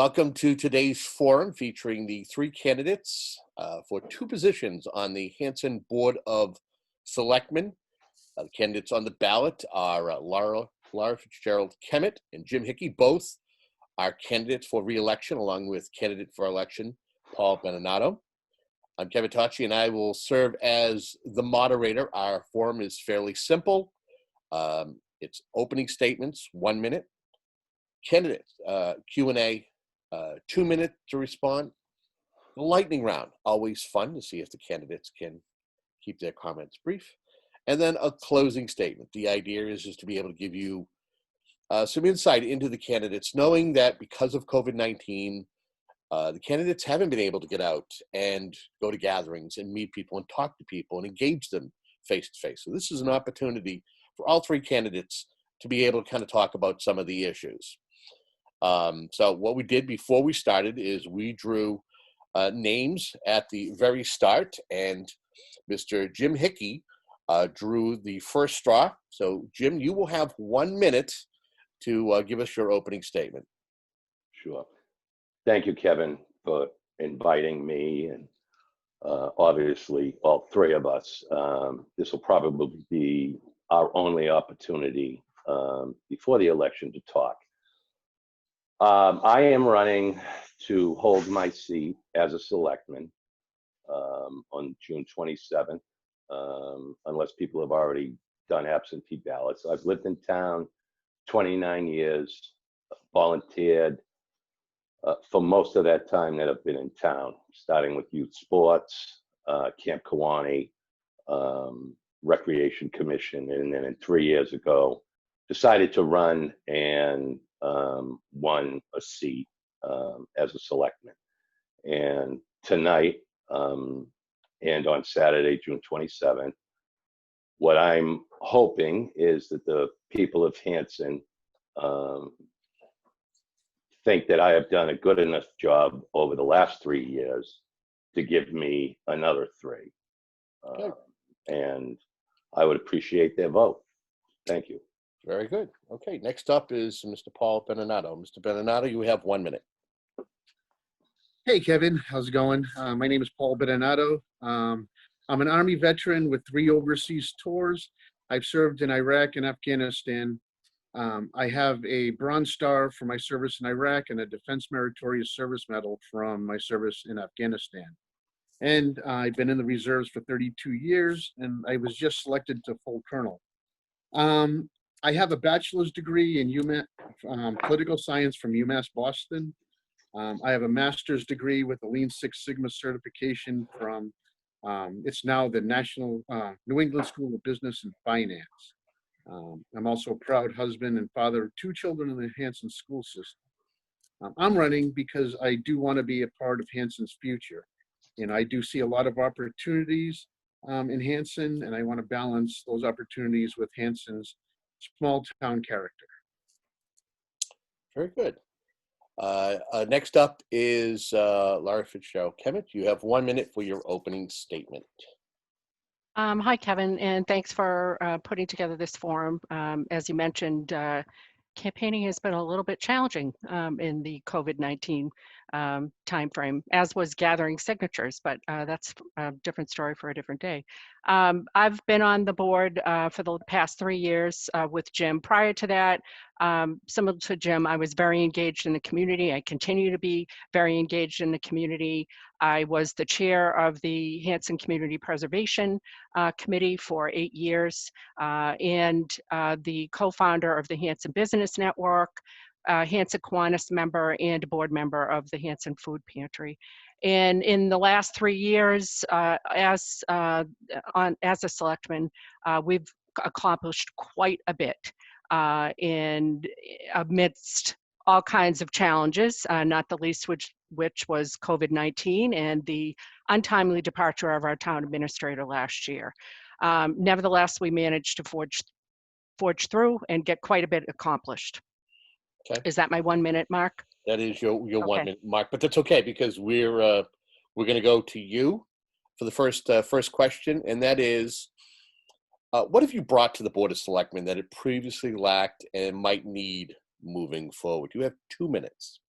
Welcome to today's forum featuring the three candidates for two positions on the Hanson Board of Selectmen. The candidates on the ballot are Laura FitzGerald-Kemmett and Jim Hickey. Both are candidates for re-election, along with candidate for election Paul Benenato. I'm Kevin Tocci, and I will serve as the moderator. Our forum is fairly simple. It's opening statements, 1 minute. Candidates, Q&A, 2 minutes to respond. The lightning round, always fun to see if the candidates can keep their comments brief. And then a closing statement. The idea is just to be able to give you some insight into the candidates, knowing that because of COVID-19, the candidates haven't been able to get out and go to gatherings and meet people and talk to people and engage them face to face. So this is an opportunity for all three candidates to be able to kind of talk about some of the issues. So what we did before we started is we drew names at the very start, and Mr. Jim Hickey drew the first straw. So Jim, you will have 1 minute to give us your opening statement. Sure. Thank you, Kevin, for inviting me, and obviously all three of us. This will probably be our only opportunity before the election to talk. I am running to hold my seat as a selectman on June 27th, unless people have already done absentee ballots. I've lived in town 29 years, volunteered for most of that time that I've been in town, starting with youth sports, Camp Kiwanee, Recreation Commission, and then 3 years ago, decided to run and won a seat as a selectman. And tonight and on Saturday, June 27th, what I'm hoping is that the people of Hanson think that I have done a good enough job over the last 3 years to give me another three. And I would appreciate their vote. Thank you. Very good. Okay, next up is Mr. Paul Benenato. Mr. Benenato, you have 1 minute. Hey, Kevin. How's it going? My name is Paul Benenato. I'm an Army veteran with 3 overseas tours. I've served in Iraq and Afghanistan. I have a Bronze Star for my service in Iraq and a Defense Meritorious Service Medal from my service in Afghanistan. And I've been in the reserves for 32 years, and I was just selected to full colonel. I have a bachelor's degree in political science from UMass Boston. I have a master's degree with a Lean Six Sigma certification from, it's now the National New England School of Business and Finance. I'm also a proud husband and father of 2 children in the Hanson school system. I'm running because I do want to be a part of Hanson's future. And I do see a lot of opportunities in Hanson, and I want to balance those opportunities with Hanson's small town character. Very good. Next up is Laura FitzGerald-Kemmett. You have 1 minute for your opening statement. Hi, Kevin, and thanks for putting together this forum. As you mentioned, campaigning has been a little bit challenging in the COVID-19 timeframe, as was gathering signatures, but that's a different story for a different day. I've been on the board for the past 3 years with Jim. Prior to that, similar to Jim, I was very engaged in the community. I continue to be very engaged in the community. I was the chair of the Hanson Community Preservation Committee for 8 years and the co-founder of the Hanson Business Network, Hanson Kiwanis member, and a board member of the Hanson Food Pantry. And in the last 3 years, as a selectman, we've accomplished quite a bit and amidst all kinds of challenges, not the least which was COVID-19 and the untimely departure of our town administrator last year. Nevertheless, we managed to forge through and get quite a bit accomplished. Okay. Is that my 1 minute mark? That is your Okay. 1 minute mark, but that's okay because we're going to go to you for the first question, and that is, what have you brought to the Board of Selectmen that it previously lacked and might need moving forward? You have 2 minutes.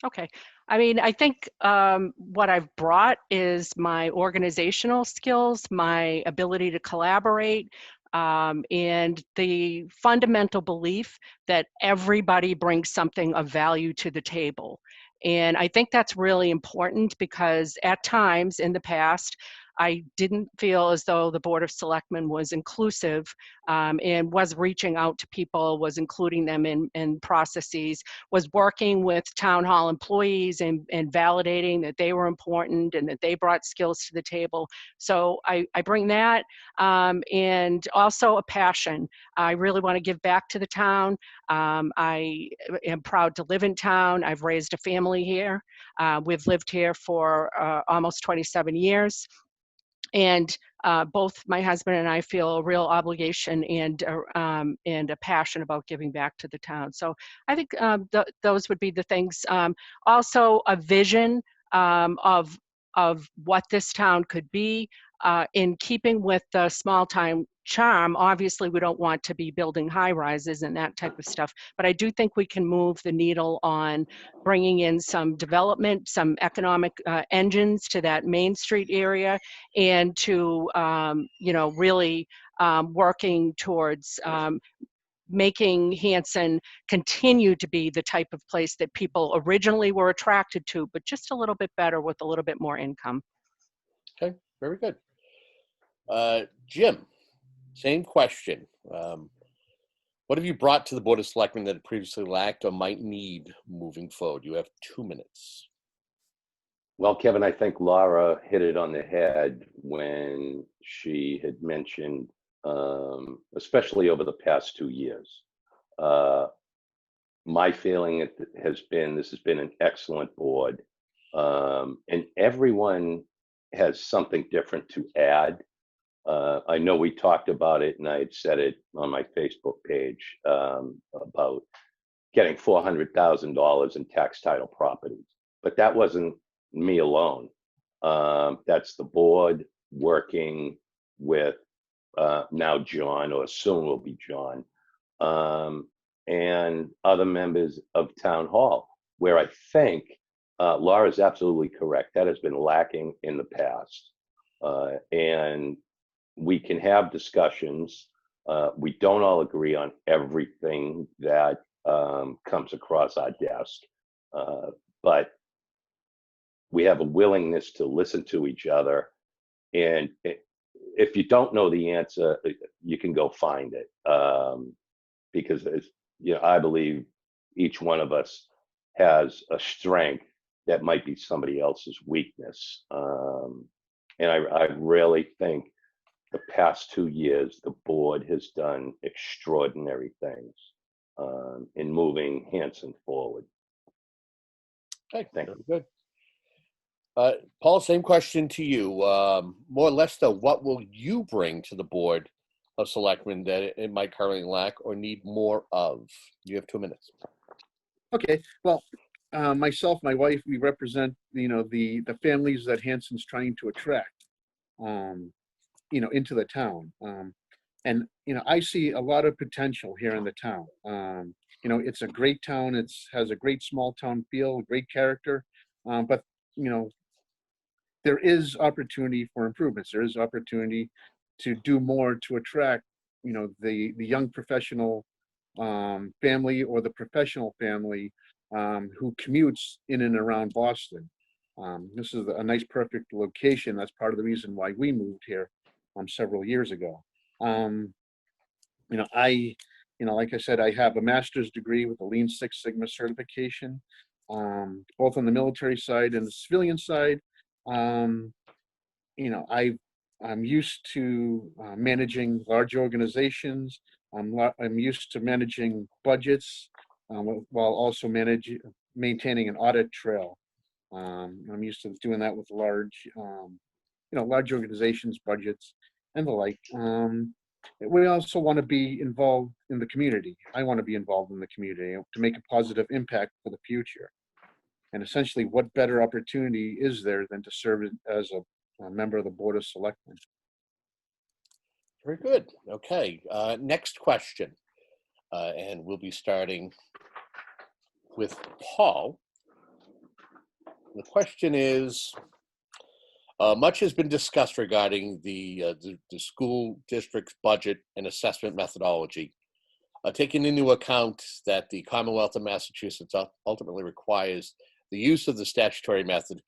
Okay. I mean, I think what I've brought is my organizational skills, my ability to collaborate, and the fundamental belief that everybody brings something of value to the table. And I think that's really important because at times in the past, I didn't feel as though the Board of Selectmen was inclusive and was reaching out to people, was including them in processes, was working with town hall employees and validating that they were important and that they brought skills to the table. So I bring that and also a passion. I really want to give back to the town. I am proud to live in town. I've raised a family here. We've lived here for almost 27 years. And both my husband and I feel a real obligation and a passion about giving back to the town. So I think those would be the things. Also, a vision of what this town could be in keeping with the small town charm. Obviously, we don't want to be building high rises and that type of stuff, but I do think we can move the needle on bringing in some development, some economic engines to that Main Street area, and to really working towards making Hanson continue to be the type of place that people originally were attracted to, but just a little bit better with a little bit more income. Okay, very good. Jim, same question. What have you brought to the Board of Selectmen that it previously lacked or might need moving forward? You have 2 minutes. Well, Kevin, I think Laura hit it on the head when she had mentioned, especially over the past 2 years. My feeling has been this has been an excellent board, and everyone has something different to add. I know we talked about it, and I had said it on my Facebook page about getting $400,000 in tax title properties, but that wasn't me alone. That's the board working with now John, or soon will be John, and other members of Town Hall, where I think Laura's absolutely correct. That has been lacking in the past, and we can have discussions. We don't all agree on everything that comes across our desk, but we have a willingness to listen to each other. And if you don't know the answer, you can go find it, because I believe each one of us has a strength that might be somebody else's weakness. And I really think the past 2 years, the board has done extraordinary things in moving Hanson forward. Okay, Thank you. very good. Paul, same question to you. More or less, though, what will you bring to the Board of Selectmen that it might currently lack or need more of? You have 2 minutes. Okay, well, myself, my wife, we represent, the families that Hanson's trying to attract, into the town. And, I see a lot of potential here in the town. It's a great town. Has a great small town feel, great character. But, there is opportunity for improvements. There is opportunity to do more to attract, the young professional family, or the professional family who commutes in and around Boston. This is a nice, perfect location. That's part of the reason why we moved here several years ago. Like I said, I have a master's degree with a Lean Six Sigma certification, both on the military side and the civilian side. I'm used to managing large organizations. I'm used to managing budgets while also maintaining an audit trail. I'm used to doing that with large organizations, budgets, and the like. We also want to be involved in the community. I want to be involved in the community to make a positive impact for the future. And essentially, what better opportunity is there than to serve as a member of the Board of Selectmen? Very good. Okay, next question. And we'll be starting with Paul. The question is, much has been discussed regarding the school district's budget and assessment methodology. Taking into account that the Commonwealth of Massachusetts ultimately requires the use of the statutory method,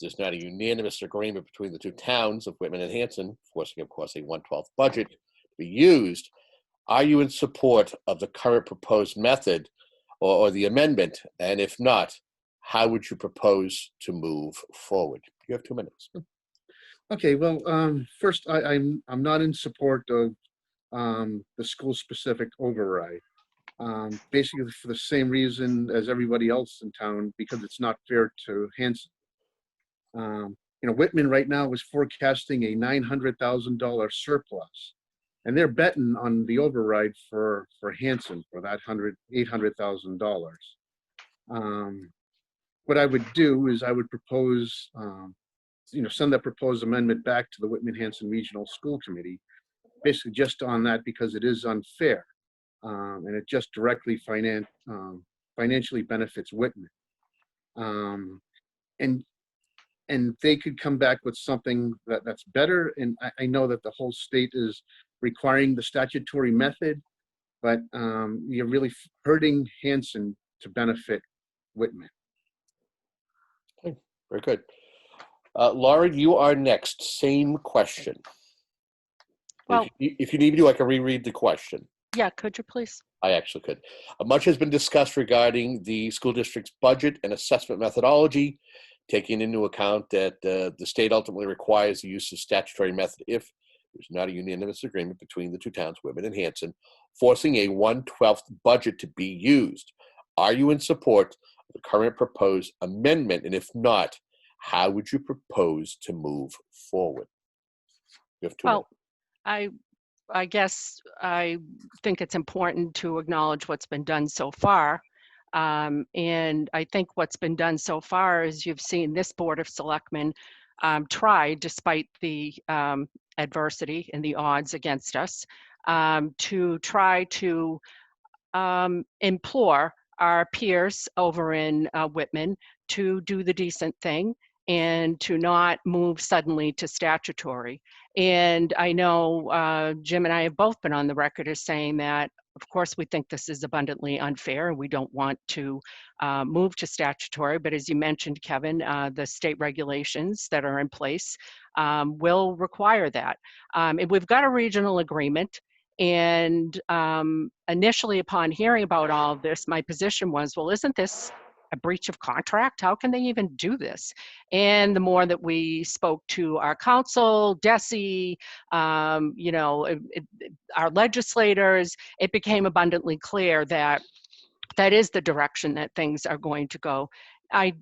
there's not a unanimous agreement between the two towns of Whitman and Hanson, forcing, of course, a 1/12 budget to be used. Are you in support of the current proposed method or the amendment? And if not, how would you propose to move forward? You have 2 minutes. Okay, well, first, I'm not in support of the school-specific override. Basically for the same reason as everybody else in town, because it's not fair to Hanson. Whitman right now is forecasting a $900,000 surplus, and they're betting on the override for Hanson for that $800,000. What I would do is I would propose, send that proposed amendment back to the Whitman-Hanson Regional School Committee, basically just on that, because it is unfair, and it just directly financially benefits Whitman. And they could come back with something that's better. And I know that the whole state is requiring the statutory method, but you're really hurting Hanson to benefit Whitman. Okay, very good. Laura, you are next. Same question. Well, if you need me to, I can reread the question. Yeah, could you please? I actually could. Much has been discussed regarding the school district's budget and assessment methodology, taking into account that the state ultimately requires the use of statutory method if there's not a unanimous agreement between the two towns, Whitman and Hanson, forcing a 1/12 budget to be used. Are you in support of the current proposed amendment? And if not, how would you propose to move forward? You have 2 minutes. I guess I think it's important to acknowledge what's been done so far. And I think what's been done so far is you've seen this Board of Selectmen try, despite the adversity and the odds against us, to try to implore our peers over in Whitman to do the decent thing and to not move suddenly to statutory. And I know Jim and I have both been on the record as saying that, of course, we think this is abundantly unfair and we don't want to move to statutory. But as you mentioned, Kevin, the state regulations that are in place will require that. And we've got a regional agreement. And initially, upon hearing about all of this, my position was, well, isn't this a breach of contract? How can they even do this? And the more that we spoke to our council, DESE, our legislators, it became abundantly clear that that is the direction that things are going to go. I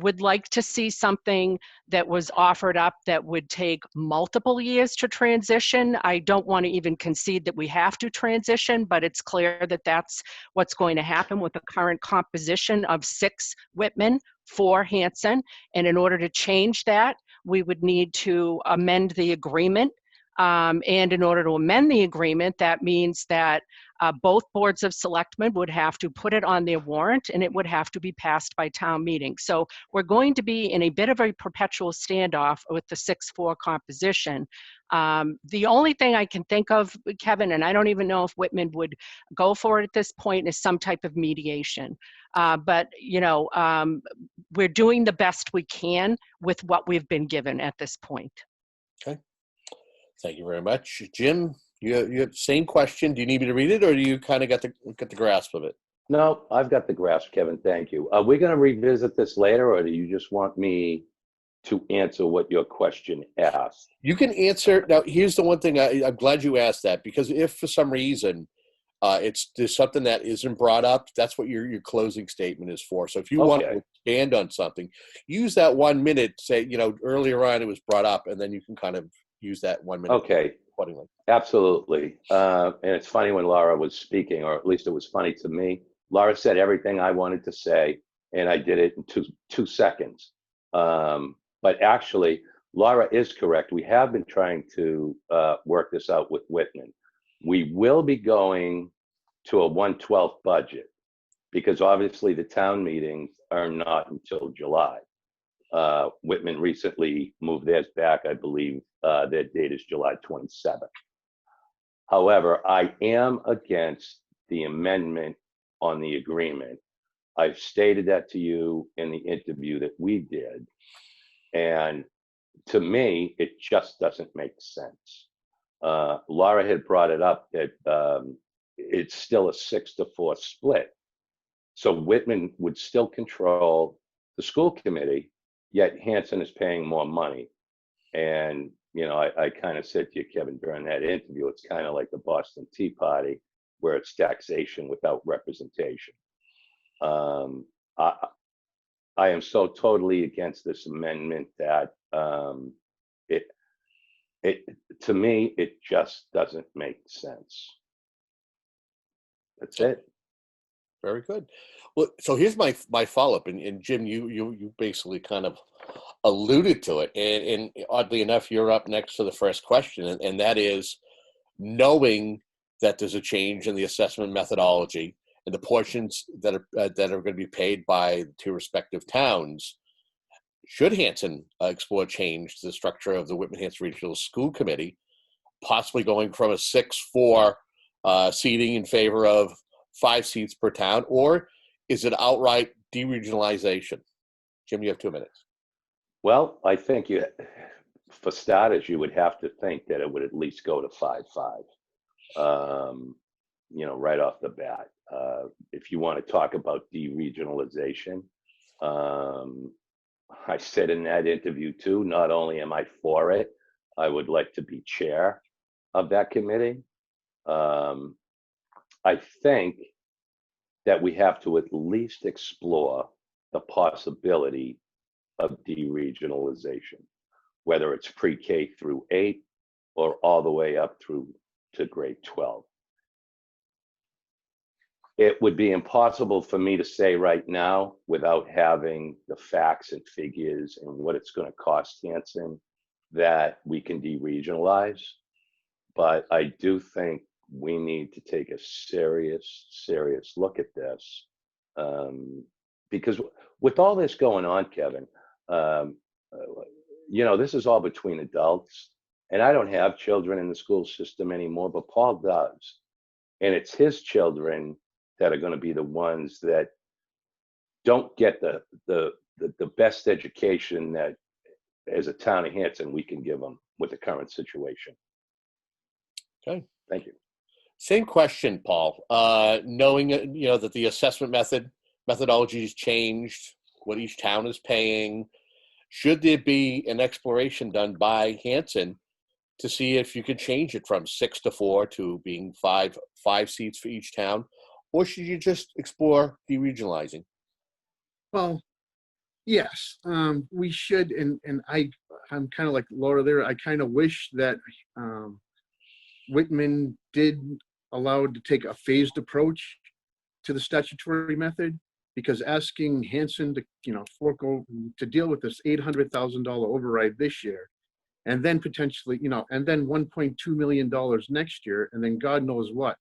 would like to see something that was offered up that would take multiple years to transition. I don't want to even concede that we have to transition, but it's clear that that's what's going to happen with the current composition of 6 Whitman, 4 Hanson. And in order to change that, we would need to amend the agreement. And in order to amend the agreement, that means that both boards of selectmen would have to put it on their warrant and it would have to be passed by town meeting. So we're going to be in a bit of a perpetual standoff with the 6-4 composition. The only thing I can think of, Kevin, and I don't even know if Whitman would go for it at this point, is some type of mediation. But we're doing the best we can with what we've been given at this point. Okay. Thank you very much. Jim, you have the same question. Do you need me to read it, or do you kind of got the grasp of it? No, I've got the grasp, Kevin. Thank you. Are we going to revisit this later, or do you just want me to answer what your question asked? You can answer. Now, here's the one thing. I'm glad you asked that, because if for some reason there's something that isn't brought up, that's what your closing statement is for. So if you want to expand on something, use that 1 minute. Say, earlier on it was brought up, and then you can kind of use that 1 minute. Okay. Accordingly. Absolutely. And it's funny when Laura was speaking, or at least it was funny to me. Laura said everything I wanted to say, and I did it in two seconds. But actually, Laura is correct. We have been trying to work this out with Whitman. We will be going to a 1/12 budget. because obviously the town meetings are not until July. Whitman recently moved theirs back. I believe their date is July 27th. However, I am against the amendment on the agreement. I've stated that to you in the interview that we did. And to me, it just doesn't make sense. Laura had brought it up that it's still a 6-4 split. So Whitman would still control the school committee, yet Hanson is paying more money. And, you know, I kind of said to you, Kevin, during that interview, it's kind of like the Boston Tea Party, where it's taxation without representation. I am so totally against this amendment that to me, it just doesn't make sense. That's it. Very good. Well, so here's my follow-up, and Jim, you basically kind of alluded to it, and oddly enough, you're up next to the first question, and that is, knowing that there's a change in the assessment methodology and the portions that are going to be paid by the two respective towns, should Hanson explore change to the structure of the Whitman-Hanson Regional School Committee, possibly going from a 6-4 seating in favor of 5 seats per town, or is it outright deregionalization? Jim, you have 2 minutes. Well, I think for starters, you would have to think that it would at least go to 5-5, you know, right off the bat. If you want to talk about deregionalization, I said in that interview too, not only am I for it, I would like to be chair of that committee. I think that we have to at least explore the possibility of deregionalization, whether it's pre-K through 8 or all the way up through to grade 12. It would be impossible for me to say right now, without having the facts and figures and what it's going to cost Hanson, that we can deregionalize. But I do think we need to take a serious look at this, because with all this going on, Kevin, you know, this is all between adults, and I don't have children in the school system anymore, but Paul does, and it's his children that are going to be the ones that don't get the best education that, as a town of Hanson, we can give them with the current situation. Okay, thank you. Same question, Paul. Knowing you know that the assessment methodology has changed, what each town is paying, should there be an exploration done by Hanson to see if you could change it from 6-4 to being 5 seats for each town, or should you just explore deregionalizing? Well, yes, we should, and I'm kind of like Laura there. I kind of wish that Whitman did allow to take a phased approach to the statutory method, because asking Hanson to, you know, to deal with this $800,000 override this year, and then potentially, you know, and then $1.2 million next year, and then God knows what,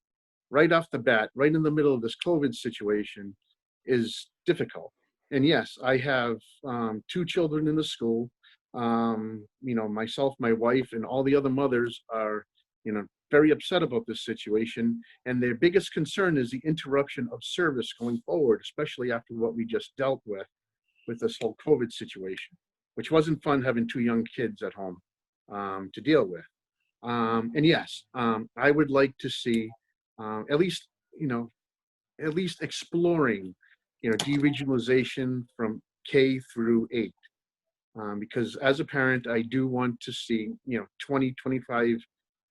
right off the bat, right in the middle of this COVID situation, is difficult. And yes, I have 2 children in the school. You know, myself, my wife, and all the other mothers are, you know, very upset about this situation. And their biggest concern is the interruption of service going forward, especially after what we just dealt with this whole COVID situation, which wasn't fun having 2 young kids at home to deal with. And yes, I would like to see at least exploring, you know, deregionalization from K through 8. Because as a parent, I do want to see, you know, 20, 25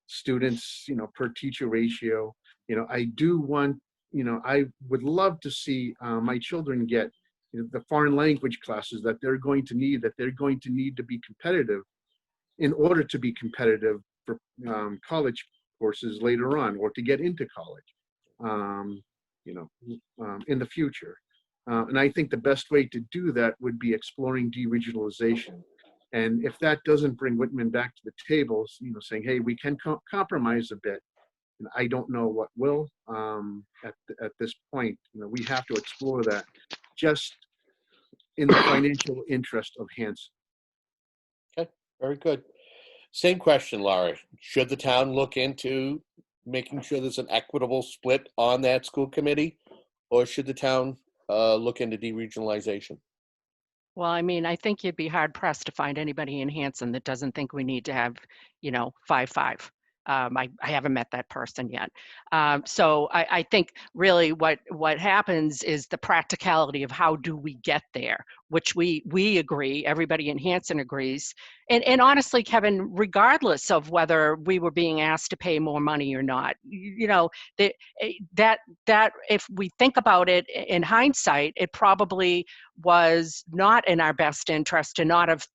students, you know, per teacher ratio. You know, I do want, you know, I would love to see my children get, you know, the foreign language classes that they're going to need to be competitive, in order to be competitive for college courses later on, or to get into college, you know, in the future. And I think the best way to do that would be exploring deregionalization. And if that doesn't bring Whitman back to the table, you know, saying, hey, we can compromise a bit, and I don't know what will. At this point, we have to explore that just in the financial interest of Hanson. Okay, very good. Same question, Laura. Should the town look into making sure there's an equitable split on that school committee, or should the town look into deregionalization? Well, I mean, I think you'd be hard pressed to find anybody in Hanson that doesn't think we need to have, 5-5. I haven't met that person yet. So I think really what happens is the practicality of how do we get there, which we agree, everybody in Hanson agrees. And honestly, Kevin, regardless of whether we were being asked to pay more money or not, that if we think about it in hindsight, it probably was not in our best interest to not have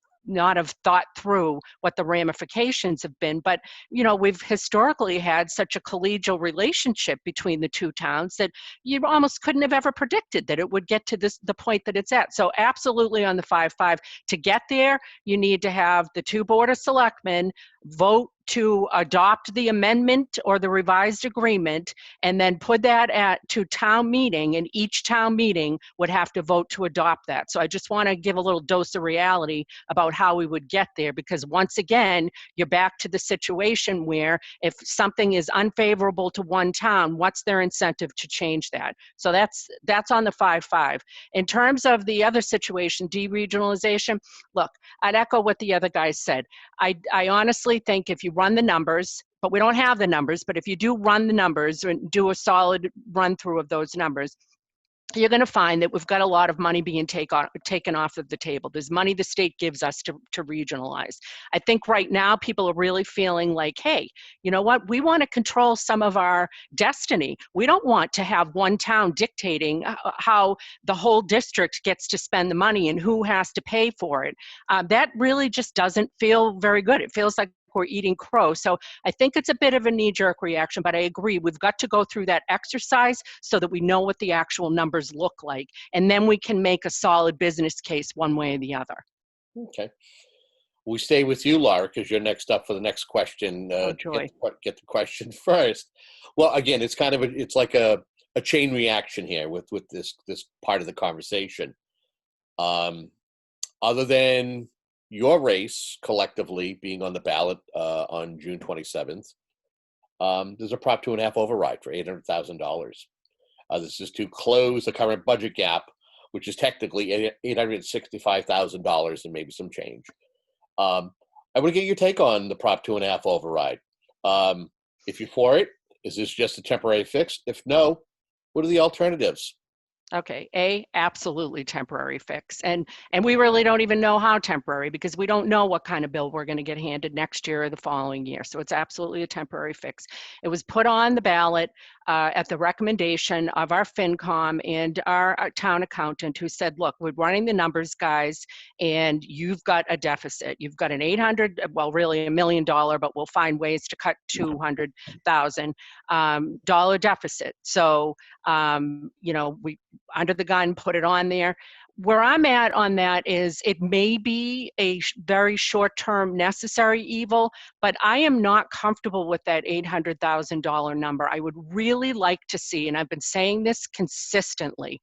thought through what the ramifications have been. But, we've historically had such a collegial relationship between the two towns that you almost couldn't have ever predicted that it would get to the point that it's at. So absolutely on the 5-5. To get there, you need to have the two Board of Selectmen vote to adopt the amendment or the revised agreement, and then put that to town meeting, and each town meeting would have to vote to adopt that. So I just want to give a little dose of reality about how we would get there, because once again, you're back to the situation where if something is unfavorable to one town, what's their incentive to change that? So that's on the 5-5. In terms of the other situation, deregionalization, look, I'd echo what the other guys said. I honestly think if you run the numbers, but we don't have the numbers, but if you do run the numbers and do a solid run through of those numbers, you're going to find that we've got a lot of money being taken off of the table. There's money the state gives us to regionalize. I think right now people are really feeling like, hey, you know what? We want to control some of our destiny. We don't want to have one town dictating how the whole district gets to spend the money and who has to pay for it. That really just doesn't feel very good. It feels like we're eating crow. So I think it's a bit of a knee-jerk reaction, but I agree. We've got to go through that exercise so that we know what the actual numbers look like, and then we can make a solid business case one way or the other. Okay. We stay with you, Laura, because you're next up for the next question. Oh, joy. Get the question first. Well, again, it's kind of it's like a chain reaction here with this part of the conversation. Other than your race collectively being on the ballot on June 27th, there's a Prop 2.5 override for $800,000. This is to close the current budget gap, which is technically $865,000 and maybe some change. I want to get your take on the Prop 2.5 override. If you're for it, is this just a temporary fix? If no, what are the alternatives? Okay, absolutely temporary fix. And we really don't even know how temporary, because we don't know what kind of bill we're going to get handed next year or the following year. So it's absolutely a temporary fix. It was put on the ballot at the recommendation of our FinCom and our town accountant, who said, look, we're running the numbers, guys, and you've got a deficit. You've got an $1 million, but we'll find ways to cut $200,000 deficit. So, we under the gun, put it on there. Where I'm at on that is it may be a very short-term necessary evil, but I am not comfortable with that $800,000 number. I would really like to see, and I've been saying this consistently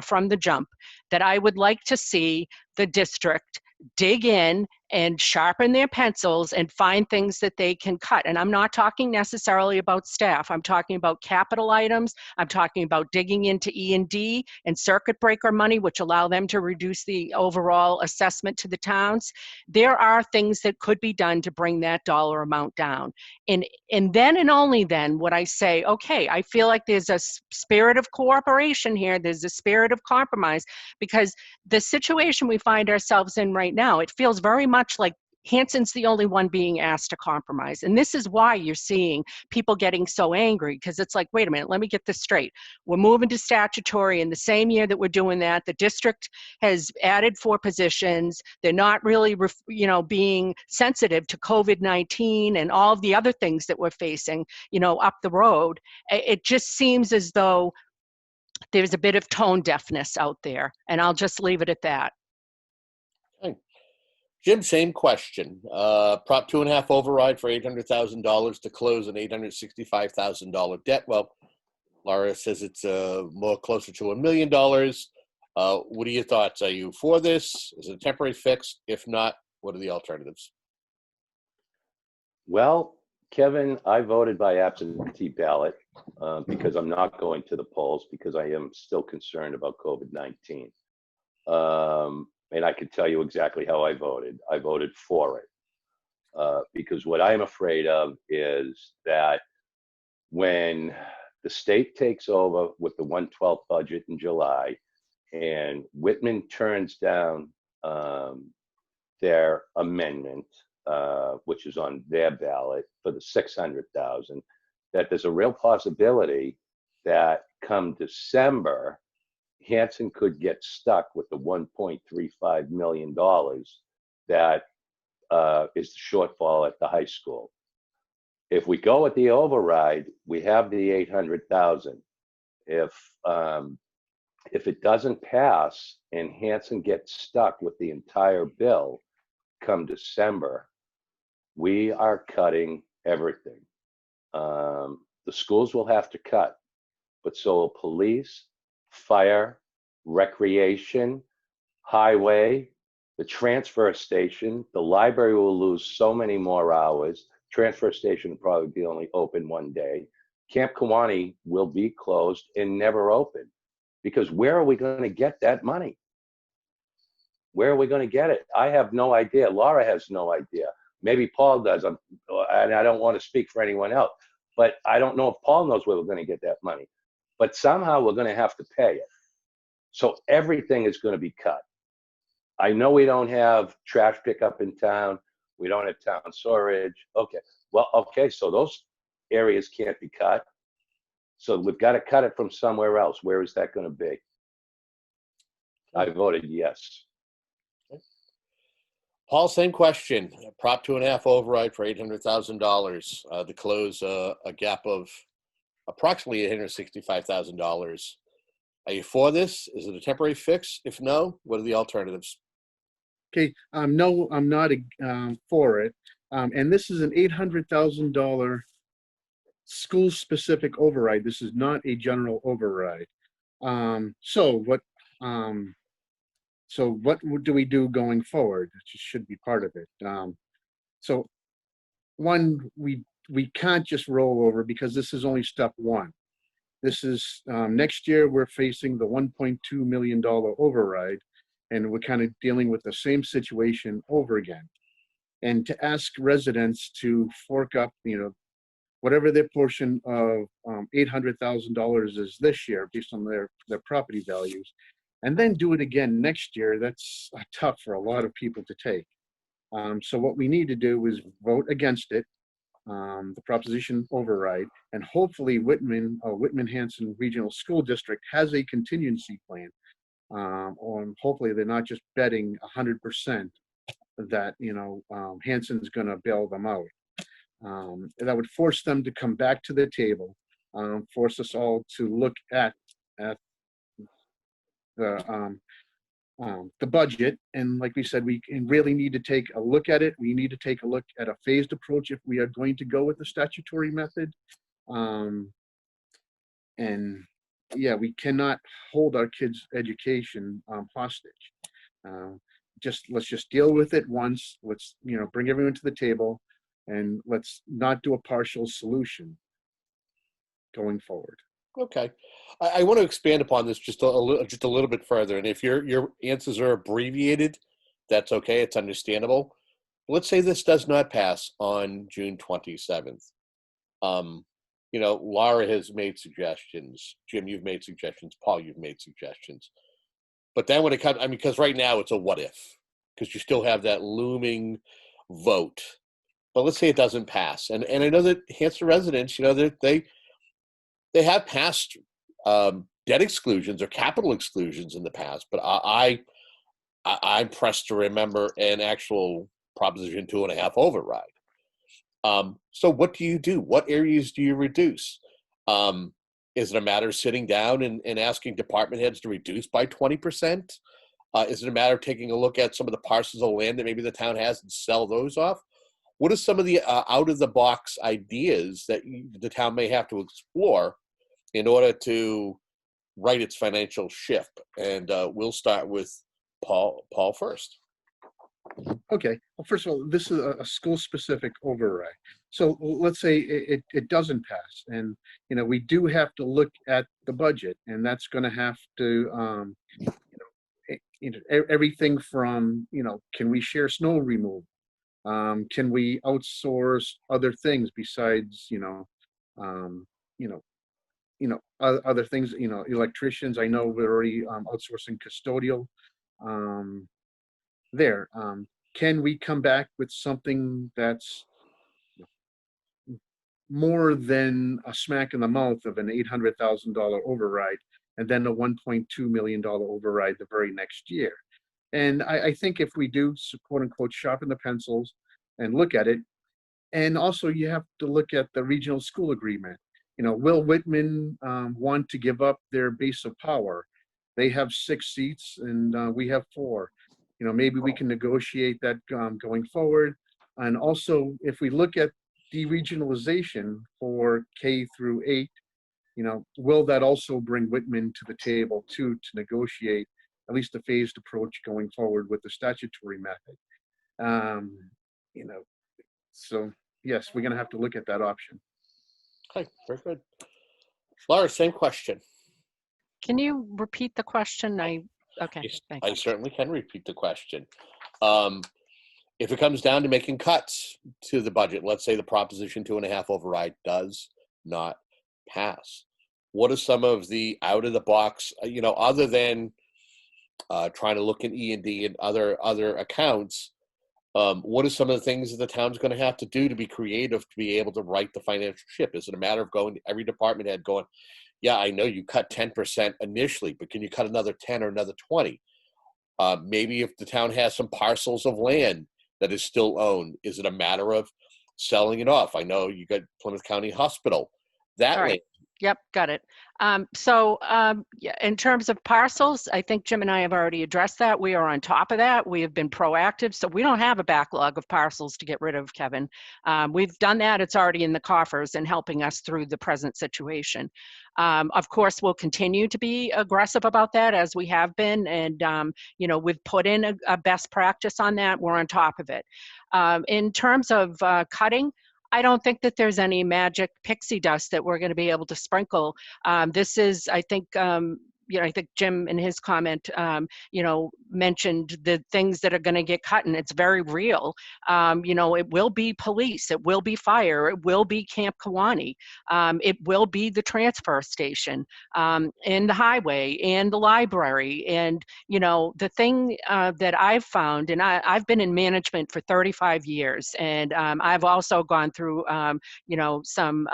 from the jump, that I would like to see the district dig in and sharpen their pencils and find things that they can cut. And I'm not talking necessarily about staff. I'm talking about capital items. I'm talking about digging into E&D and circuit breaker money, which allow them to reduce the overall assessment to the towns. There are things that could be done to bring that dollar amount down. And then and only then would I say, okay, I feel like there's a spirit of cooperation here. There's a spirit of compromise, because the situation we find ourselves in right now, it feels very much like Hanson's the only one being asked to compromise. And this is why you're seeing people getting so angry, because it's like, wait a minute, let me get this straight. We're moving to statutory in the same year that we're doing that. The district has added 4 positions. They're not really, being sensitive to COVID-19 and all of the other things that we're facing, up the road. It just seems as though there's a bit of tone deafness out there, and I'll just leave it at that. Okay. Jim, same question. Prop 2.5 override for $800,000 to close an $865,000 debt. Well, Laura says it's more closer to $1 million. What are your thoughts? Are you for this? Is it a temporary fix? If not, what are the alternatives? Well, Kevin, I voted by absentee ballot because I'm not going to the polls because I am still concerned about COVID-19. And I can tell you exactly how I voted. I voted for it because what I am afraid of is that when the state takes over with the 1/12 budget in July and Whitman turns down their amendment, which is on their ballot for the 600,000, that there's a real possibility that come December, Hanson could get stuck with the $1.35 million that is the shortfall at the high school. If we go with the override, we have the 800,000. If it doesn't pass and Hanson gets stuck with the entire bill come December, we are cutting everything. The schools will have to cut, but so will police, fire, recreation, highway, the transfer station. The library will lose so many more hours. Transfer station will probably be only open one day. Camp Kiwanee will be closed and never open because where are we going to get that money? Where are we going to get it? I have no idea. Laura has no idea. Maybe Paul does. And I don't want to speak for anyone else, but I don't know if Paul knows where we're going to get that money. But somehow we're going to have to pay it. So everything is going to be cut. I know we don't have trash pickup in town. We don't have town storage. Okay. Well, okay. So those areas can't be cut. So we've got to cut it from somewhere else. Where is that going to be? I voted yes. Paul, same question. Prop 2.5 override for $800,000 to close a gap of approximately $865,000. Are you for this? Is it a temporary fix? If no, what are the alternatives? Okay, no, I'm not for it. And this is an $800,000 school-specific override. This is not a general override. So what do we do going forward? It just should be part of it. So one, we can't just roll over because this is only step one. This is next year we're facing the $1.2 million override, and we're kind of dealing with the same situation over again. And to ask residents to fork up, whatever their portion of $800,000 is this year based on their property values, and then do it again next year, that's tough for a lot of people to take. So what we need to do is vote against it, the proposition override, and hopefully Whitman-Hanson Regional School District has a contingency plan. Hopefully they're not just betting 100% that Hanson's going to bail them out. That would force them to come back to the table, force us all to look at the budget, and like we said, we really need to take a look at it. We need to take a look at a phased approach if we are going to go with the statutory method. And yeah, we cannot hold our kids' education hostage. Let's just deal with it once. Let's bring everyone to the table, and let's not do a partial solution going forward. Okay, I want to expand upon this just a little bit further. And if your answers are abbreviated, that's okay. It's understandable. Let's say this does not pass on June 27th. Laura has made suggestions. Jim, you've made suggestions. Paul, you've made suggestions. But then when it comes, because right now it's a what if, because you still have that looming vote. But let's say it doesn't pass, and I know that Hanson residents, they have passed debt exclusions or capital exclusions in the past, but I'm pressed to remember an actual Proposition 2.5 override. So what do you do? What areas do you reduce? Is it a matter of sitting down and asking department heads to reduce by 20%? Is it a matter of taking a look at some of the parcels of land that maybe the town has and sell those off? What are some of the out-of-the-box ideas that the town may have to explore in order to right its financial ship? And we'll start with Paul first. Okay. Well, first of all, this is a school-specific override. So let's say it doesn't pass, and we do have to look at the budget, and that's going to have to everything from can we share snow removal? Can we outsource other things besides um, you know other things, electricians? I know we're already outsourcing custodial there. Can we come back with something that's more than a smack in the mouth of an $800,000 override and then a $1.2 million override the very next year? And I think if we do, quote unquote, sharpen the pencils and look at it, and also you have to look at the regional school agreement. Will Whitman want to give up their base of power? They have 6 seats and we have 4. Maybe we can negotiate that going forward. And also, if we look at deregionalization for K through 8, will that also bring Whitman to the table too, to negotiate at least a phased approach going forward with the statutory method? So yes, we're going to have to look at that option. Okay, very good. Laura, same question. Can you repeat the question? Okay, Yes, thanks. I certainly can repeat the question. If it comes down to making cuts to the budget, let's say the Proposition 2.5 override does not pass, what are some of the out-of-the-box, other than trying to look in E&D and other accounts, what are some of the things that the town's going to have to do to be creative to be able to right the financial ship? Is it a matter of going to every department head going, yeah, I know you cut 10% initially, but can you cut another 10 or another 20? Maybe if the town has some parcels of land that is still owned, is it a matter of selling it off? I know you got Plymouth County Hospital. That All right. land. Yep, got it. Yeah, in terms of parcels, I think Jim and I have already addressed that. We are on top of that. We have been proactive, so we don't have a backlog of parcels to get rid of, Kevin. We've done that. It's already in the coffers and helping us through the present situation. Of course, we'll continue to be aggressive about that as we have been, and we've put in a best practice on that. We're on top of it. In terms of cutting, I don't think that there's any magic pixie dust that we're going to be able to sprinkle. This is, I think, I think Jim in his comment, mentioned the things that are going to get cut, and it's very real. It will be police, it will be fire, it will be Camp Kiwanee, it will be the transfer station, and the highway, and the library. And, the thing that I've found, and I've been in management for 35 years, and I've also gone through, some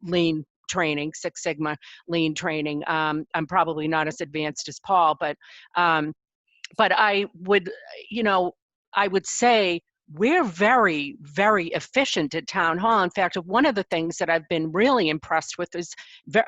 lean training, Six Sigma lean training. I'm probably not as advanced as Paul, but I would, I would say we're very, very efficient at Town Hall. In fact, one of the things that I've been really impressed with is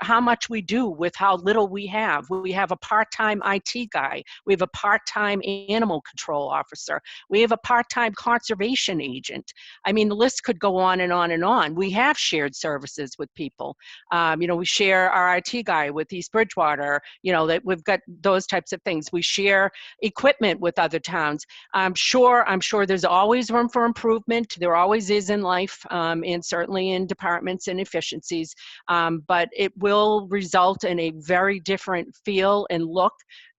how much we do with how little we have. We have a part-time IT guy. We have a part-time animal control officer. We have a part-time conservation agent. I mean, the list could go on and on and on. We have shared services with people. We share our IT guy with East Bridgewater, that we've got those types of things. We share equipment with other towns. I'm sure there's always room for improvement. There always is in life, and certainly in departments and efficiencies, but it will result in a very different feel and look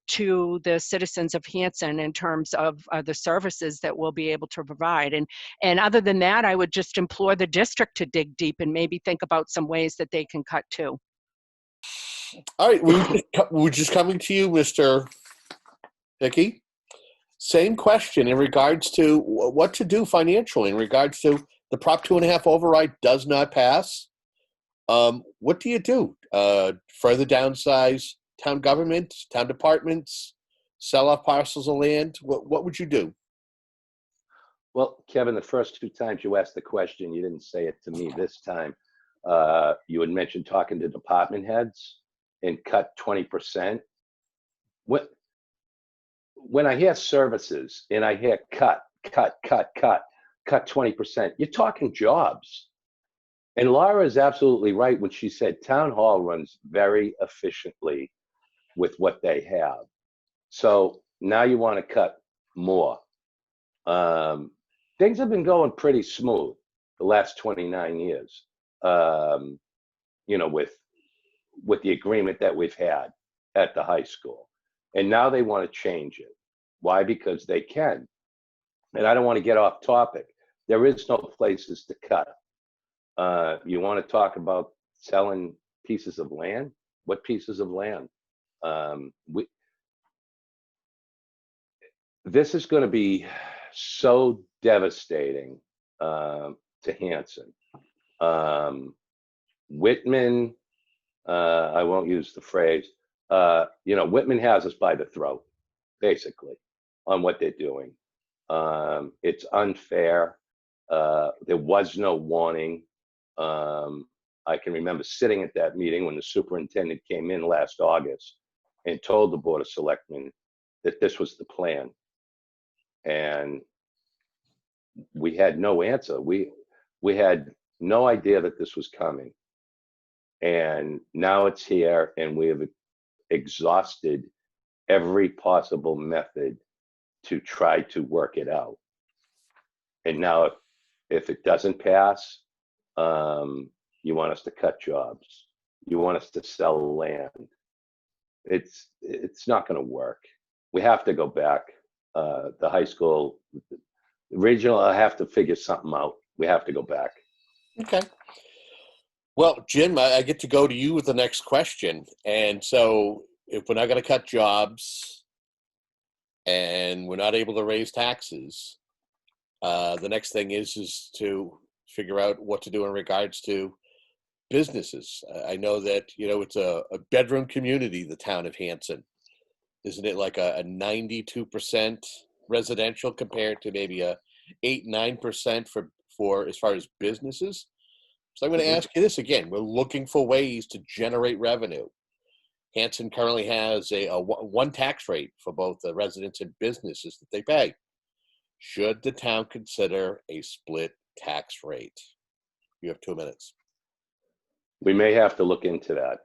to the citizens of Hanson in terms of the services that we'll be able to provide. And other than that, I would just implore the district to dig deep and maybe think about some ways that they can cut too. All right, we're just coming to you, Mr. Hickey. Same question in regards to what to do financially in regards to the Prop 2.5 override does not pass. What do you do? Further downsize town government, town departments, sell off parcels of land? What would you do? Well, Kevin, the first 2 times you asked the question, you didn't say it to me this time. You had mentioned talking to department heads and cut 20%. when I hear services and I hear cut 20%, you're talking jobs. And Laura is absolutely right when she said town hall runs very efficiently with what they have. So now you want to cut more. Things have been going pretty smooth the last 29 years, with the agreement that we've had at the high school. And now they want to change it. Why? Because they can. And I don't want to get off topic. There is no places to cut. You want to talk about selling pieces of land? What pieces of land? This is going to be so devastating to Hanson. Whitman, I won't use the phrase, Whitman has us by the throat, basically, on what they're doing. It's unfair. There was no warning. I can remember sitting at that meeting when the superintendent came in last August and told the Board of Selectmen that this was the plan. And we had no answer. We had no idea that this was coming. And now it's here, and we have exhausted every possible method to try to work it out. And now if it doesn't pass, you want us to cut jobs. You want us to sell land. It's not going to work. We have to go back. The high school, regional, I have to figure something out. We have to go back. Okay. Well, Jim, I get to go to you with the next question. And so if we're not going to cut jobs and we're not able to raise taxes, the next thing is to figure out what to do in regards to businesses. I know that, it's a bedroom community, the town of Hanson. Isn't it like a 92% residential compared to maybe a 8-9% for as far as businesses? So I'm going to ask you this again. We're looking for ways to generate revenue. Hanson currently has a one tax rate for both the residents and businesses that they pay. Should the town consider a split tax rate? You have 2 minutes. We may have to look into that.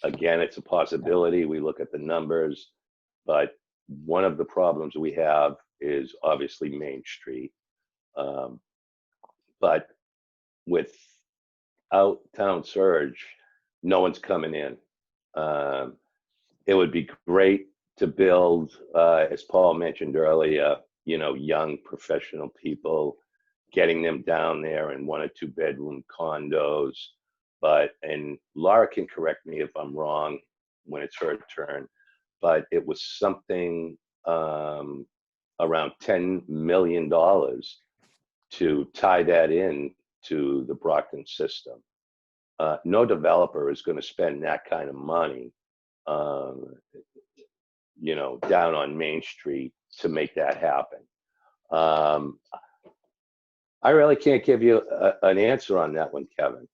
Again, it's a possibility. We look at the numbers, but one of the problems we have is obviously Main Street. But without town surge, no one's coming in. It would be great to build, as Paul mentioned earlier, young professional people, getting them down there in 1 or 2 bedroom condos. And Laura can correct me if I'm wrong when it's her turn, but it was something around $10 million to tie that in to the Brockton system. No developer is going to spend that kind of money, down on Main Street to make that happen. I really can't give you an answer on that one, Kevin.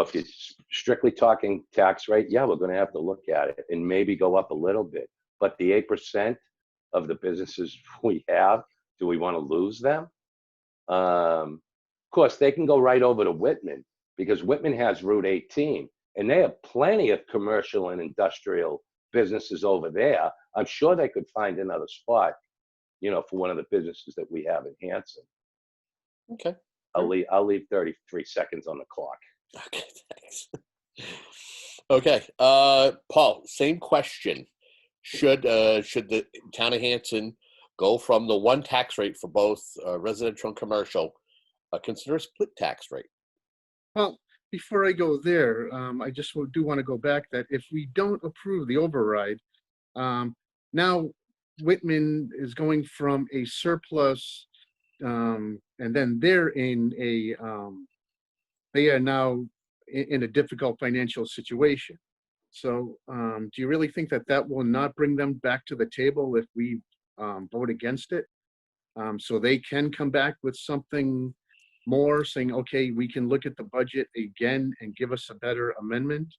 If you're strictly talking tax rate, yeah, we're going to have to look at it and maybe go up a little bit. But the 8% of the businesses we have, do we want to lose them? Of course, they can go right over to Whitman because Whitman has Route 18, and they have plenty of commercial and industrial businesses over there. I'm sure they could find another spot, for one of the businesses that we have in Hanson. Okay. I'll leave 33 seconds on the clock. Okay, thanks. Okay, Paul, same question. Should the town of Hanson go from the one tax rate for both residential and commercial, consider a split tax rate? Well, before I go there, I just do want to go back that if we don't approve the override, now Whitman is going from a surplus, and then they're in they are now in a difficult financial situation. So do you really think that will not bring them back to the table if we vote against it? So they can come back with something more saying, okay, we can look at the budget again and give us a better amendment.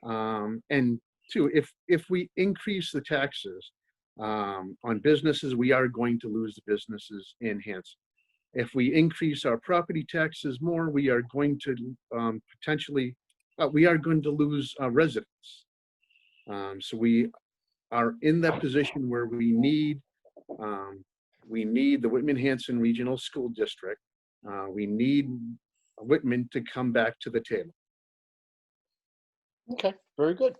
And two, if we increase the taxes, on businesses, we are going to lose the businesses in Hanson. If we increase our property taxes more, we are going to potentially, we are going to lose residents. So we are in that position where we need the Whitman-Hanson Regional School District. We need Whitman to come back to the table. Okay, very good.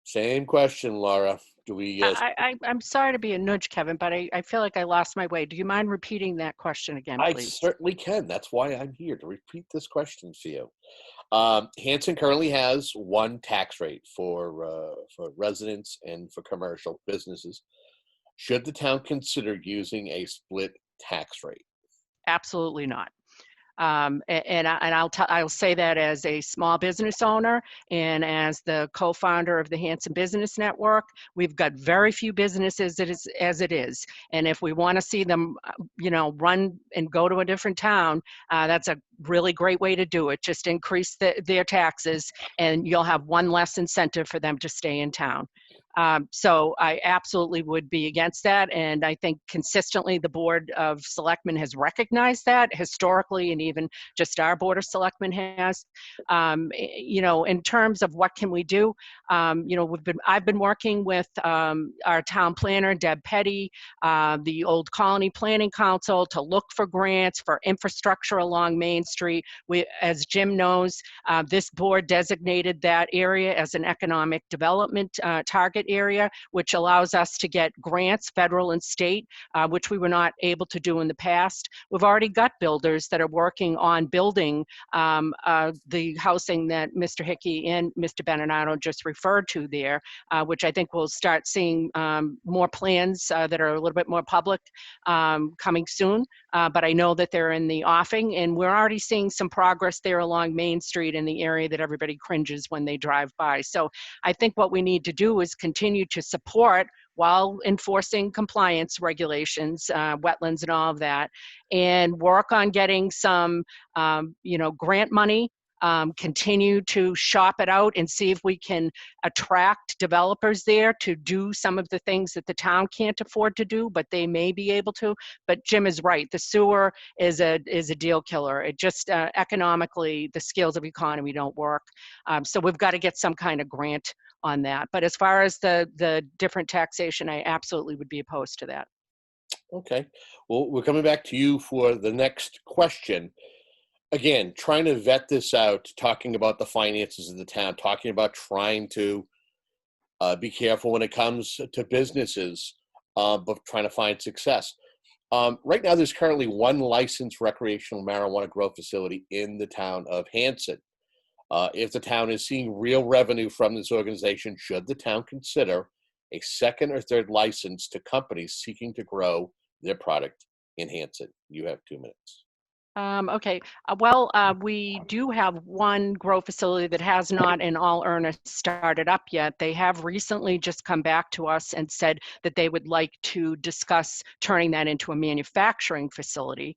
Same question, Laura. Do we? I'm sorry to be a nudge, Kevin, but I feel like I lost my way. Do you mind repeating that question again, I please? certainly can. That's why I'm here to repeat this question for you. Hanson currently has one tax rate for residents and for commercial businesses. Should the town consider using a split tax rate? Absolutely not. I'll say that as a small business owner and as the co-founder of the Hanson Business Network. We've got very few businesses as it is, and if we want to see them, run and go to a different town, that's a really great way to do it. Just increase their taxes, and you'll have one less incentive for them to stay in town. So I absolutely would be against that. And I think consistently the Board of Selectmen has recognized that historically, and even just our Board of Selectmen has. In terms of what can we do, I've been working with our town planner, Deb Petty, the Old Colony Planning Council, to look for grants for infrastructure along Main Street. As Jim knows, this board designated that area as an economic development target area, which allows us to get grants, federal and state, which we were not able to do in the past. We've already got builders that are working on building the housing that Mr. Hickey and Mr. Benenato just referred to there, which I think we'll start seeing more plans that are a little bit more public coming soon. But I know that they're in the offing, and we're already seeing some progress there along Main Street in the area that everybody cringes when they drive by. So I think what we need to do is continue to support while enforcing compliance regulations, wetlands and all of that, and work on getting some, grant money, continue to shop it out and see if we can attract developers there to do some of the things that the town can't afford to do, but they may be able to. But Jim is right. The sewer is a deal killer. It just economically, the scales of economy don't work. So we've got to get some kind of grant on that. But as far as the different taxation, I absolutely would be opposed to that. Okay. Well, we're coming back to you for the next question. Again, trying to vet this out, talking about the finances of the town, talking about trying to be careful when it comes to businesses, but trying to find success. Right now, there's currently one licensed recreational marijuana grow facility in the town of Hanson. If the town is seeing real revenue from this organization, should the town consider a second or third license to companies seeking to grow their product in Hanson? You have 2 minutes. Okay. We do have one grow facility that has not in all earnest started up yet. They have recently just come back to us and said that they would like to discuss turning that into a manufacturing facility,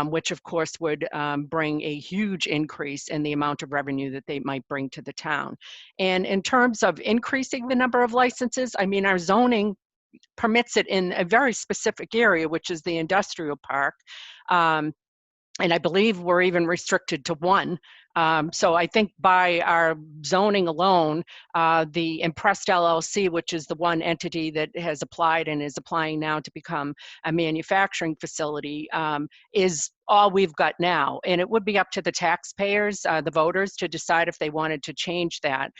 which of course would bring a huge increase in the amount of revenue that they might bring to the town. And in terms of increasing the number of licenses, I mean, our zoning permits it in a very specific area, which is the industrial park. And I believe we're even restricted to one. So I think by our zoning alone, the Impressed LLC, which is the one entity that has applied and is applying now to become a manufacturing facility, is all we've got now. And it would be up to the taxpayers, the voters, to decide if they wanted to change that.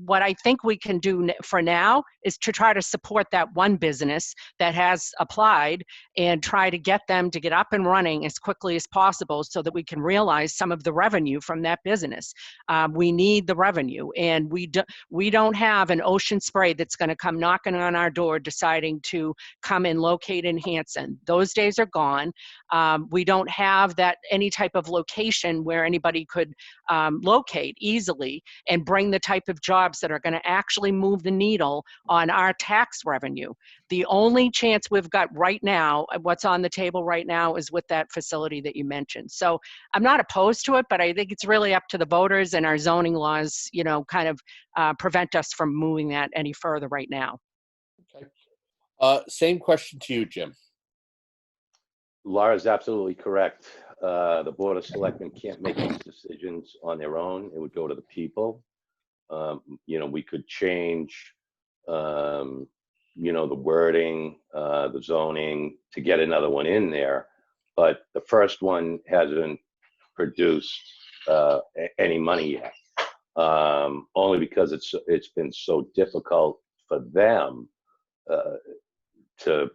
What I think we can do for now is to try to support that one business that has applied and try to get them to get up and running as quickly as possible so that we can realize some of the revenue from that business. We need the revenue, and we don't have an Ocean Spray that's going to come knocking on our door deciding to come and locate in Hanson. Those days are gone. We don't have that any type of location where anybody could locate easily and bring the type of jobs that are going to actually move the needle on our tax revenue. The only chance we've got right now, what's on the table right now, is with that facility that you mentioned. So I'm not opposed to it, but I think it's really up to the voters, and our zoning laws, kind of prevent us from moving that any further right now. Same question to you, Jim. Laura's absolutely correct. The Board of Selectmen can't make these decisions on their own. It would go to the people. We could change, the wording, the zoning to get another one in there, but the first one hasn't produced any money yet. Only because it's been so difficult for them to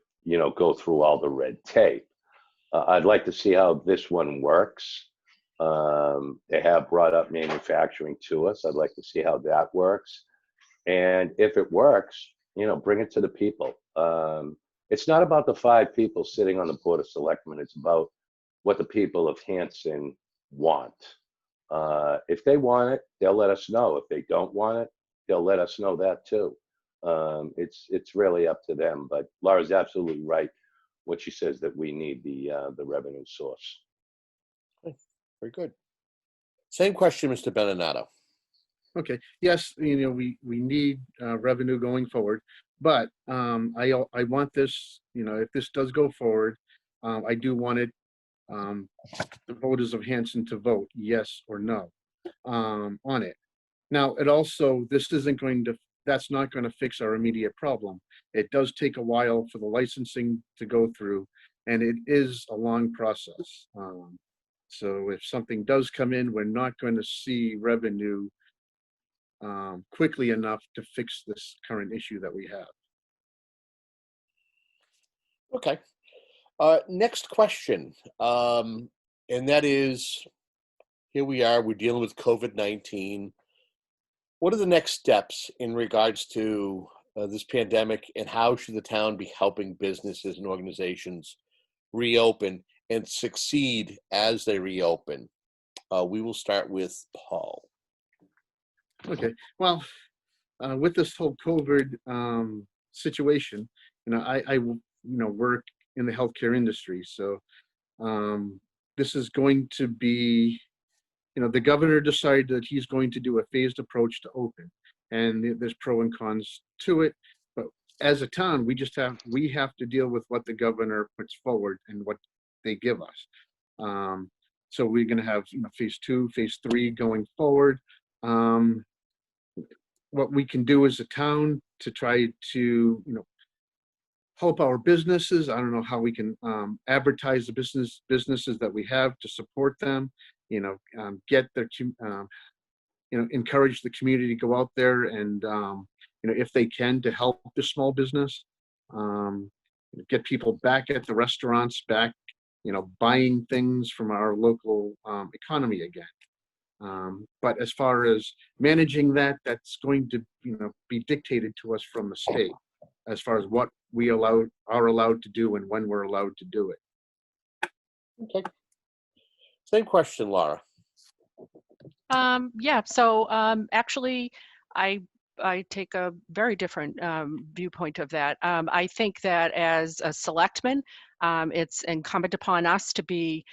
go through all the red tape. I'd like to see how this one works. They have brought up manufacturing to us. I'd like to see how that works. And if it works, bring it to the people. It's not about the 5 people sitting on the Board of Selectmen. It's about what the people of Hanson want. If they want it, they'll let us know. If they don't want it, they'll let us know that too. It's really up to them. But Laura's absolutely right when she says that we need the revenue source. Very good. Same question, Mr. Benenato. Okay. Yes, we need revenue going forward, but I want this. If this does go forward, I do want it. The voters of Hanson to vote yes or no on it. Now, that's not going to fix our immediate problem. It does take a while for the licensing to go through, and it is a long process. So if something does come in, we're not going to see revenue quickly enough to fix this current issue that we have. Okay. Next question. And that is, here we are, we're dealing with COVID-19. What are the next steps in regards to this pandemic, and how should the town be helping businesses and organizations reopen and succeed as they reopen? We will start with Paul. Okay. Well, with this whole COVID situation, I work in the healthcare industry, so this is going to be, the governor decided that he's going to do a phased approach to open, and there's pro and cons to it. But as a town, we have to deal with what the governor puts forward and what they give us. So we're going to have phase 2, phase 3 going forward. What we can do as a town to try to help our businesses. I don't know how we can advertise the businesses that we have to support them. Get their encourage the community to go out there and if they can, to help the small business, get people back at the restaurants, back buying things from our local economy again. But as far as managing that, that's going to be dictated to us from the state as far as what we are allowed to do and when we're allowed to do it. Okay. Same question, Laura. Yeah, so actually, I take a very different viewpoint of that. I think that as a selectman, it's incumbent upon us to be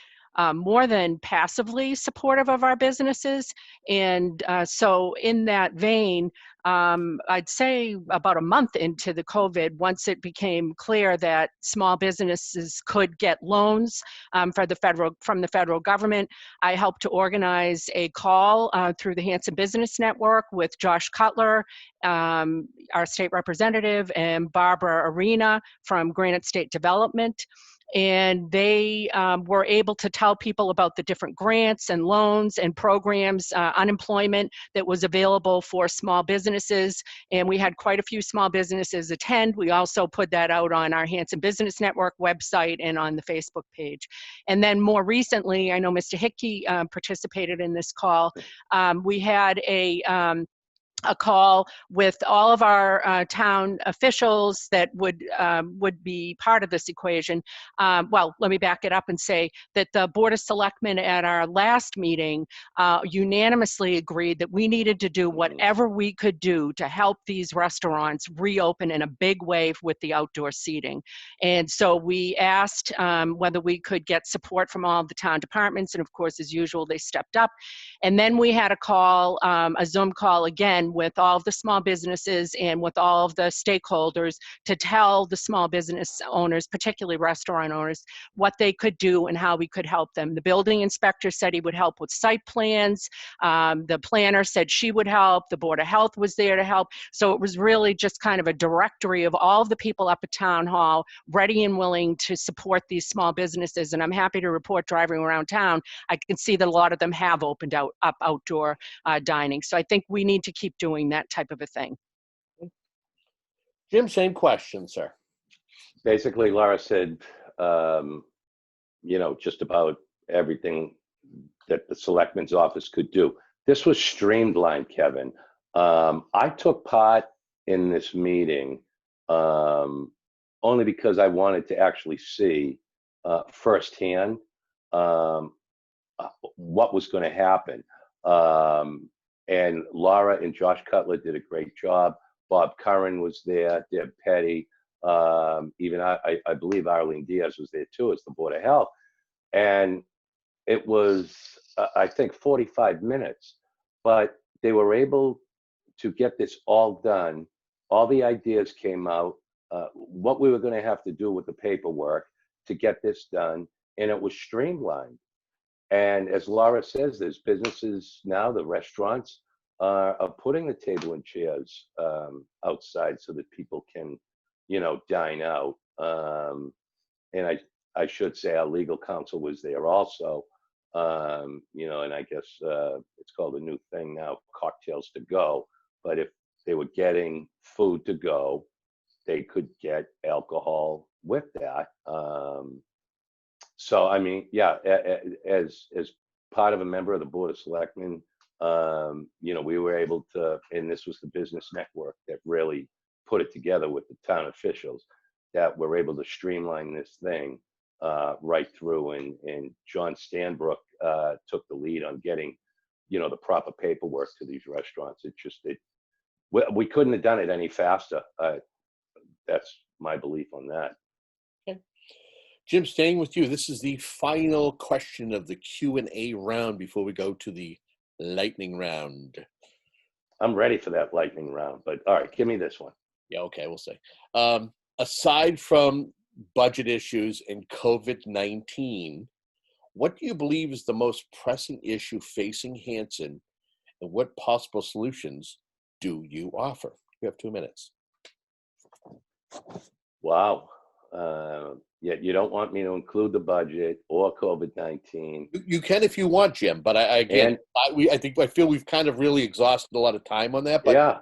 more than passively supportive of our businesses. And so in that vein, I'd say about a month into the COVID, once it became clear that small businesses could get loans from the federal government, I helped to organize a call through the Hanson Business Network with Josh Cutler, our state representative, and Barbara Arena from Granite State Development. And they were able to tell people about the different grants and loans and programs, unemployment that was available for small businesses. And we had quite a few small businesses attend. We also put that out on our Hanson Business Network website and on the Facebook page. And then more recently, I know Mr. Hickey participated in this call. We had a call with all of our town officials that would be part of this equation. Well, let me back it up and say that the Board of Selectmen at our last meeting unanimously agreed that we needed to do whatever we could do to help these restaurants reopen in a big way with the outdoor seating. And so we asked whether we could get support from all of the town departments, and of course, as usual, they stepped up. And then we had a call, a Zoom call again with all of the small businesses and with all of the stakeholders to tell the small business owners, particularly restaurant owners, what they could do and how we could help them. The building inspector said he would help with site plans. The planner said she would help. The Board of Health was there to help. So it was really just kind of a directory of all of the people up at Town Hall ready and willing to support these small businesses. And I'm happy to report, driving around town, I can see that a lot of them have opened up outdoor dining. So I think we need to keep doing that type of a thing. Jim, same question, sir. Basically, Laura said, just about everything that the selectman's office could do. This was streamlined, Kevin. I took part in this meeting only because I wanted to actually see firsthand what was going to happen. And Laura and Josh Cutler did a great job. Bob Curran was there, Deb Petty, even I believe Arlene Diaz was there too as the Board of Health. And it was, I think, 45 minutes, but they were able to get this all done. All the ideas came out, what we were going to have to do with the paperwork to get this done, and it was streamlined. And as Laura says, there's businesses now, the restaurants are putting the table and chairs outside so that people can, dine out. And I should say our legal counsel was there also, and I guess it's called a new thing now, cocktails to go. But if they were getting food to go, they could get alcohol with that. So, I mean, yeah, as part of a member of the Board of Selectmen, we were able to, and this was the business network that really put it together with the town officials, that were able to streamline this thing right through. And John Stanbrook took the lead on getting, the proper paperwork to these restaurants. We couldn't have done it any faster. That's my belief on that. Okay. Jim, staying with you, this is the final question of the Q&A round before we go to the lightning round. I'm ready for that lightning round, but all right, give me this one. Yeah, okay, we'll see. Aside from budget issues and COVID-19, what do you believe is the most pressing issue facing Hanson, and what possible solutions do you offer? You have 2 minutes. Wow. Yet you don't want me to include the budget or COVID-19. You can if you want, Jim, but I feel we've kind of really exhausted a lot of time on that. But yeah,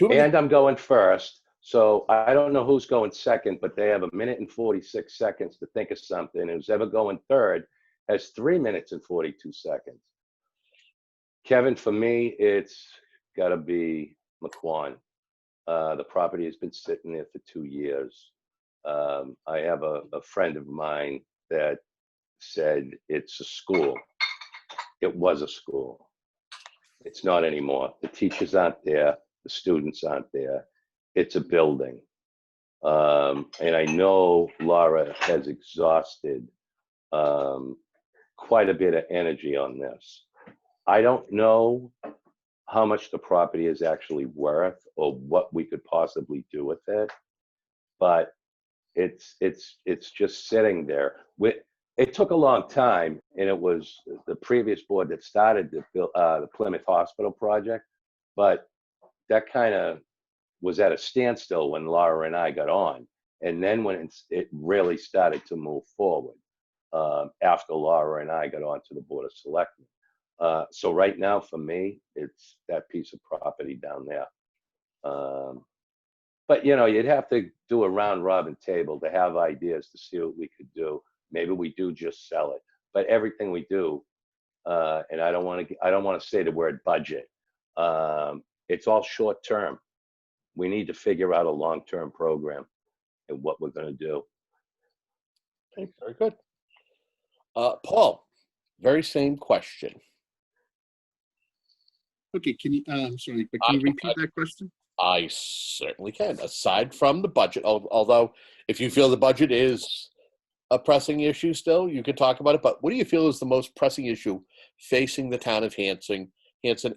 and I'm going first. So I don't know who's going second, but they have 1 minute and 46 seconds to think of something. Who's ever going third has 3 minutes and 42 seconds. Kevin, for me, it's got to be McQuan. The property has been sitting there for 2 years. I have a friend of mine that said it's a school. It was a school. It's not anymore. The teachers aren't there. The students aren't there. It's a building. And I know Laura has exhausted quite a bit of energy on this. I don't know how much the property is actually worth or what we could possibly do with it, but it's just sitting there. It took a long time, and it was the previous board that started the Plymouth Hospital project, but that kind of was at a standstill when Laura and I got on. And then when it really started to move forward after Laura and I got onto the Board of Selectmen. So right now for me, it's that piece of property down there. But you'd have to do a round robin table to have ideas to see what we could do. Maybe we do just sell it, but everything we do, and I don't want to say the word budget. It's all short term. We need to figure out a long-term program and what we're going to do. Okay, very good. Paul, very same question. Okay, can you, sorry, but can you repeat that question? I certainly can. Aside from the budget, although if you feel the budget is a pressing issue still, you can talk about it. But what do you feel is the most pressing issue facing the town of Hanson,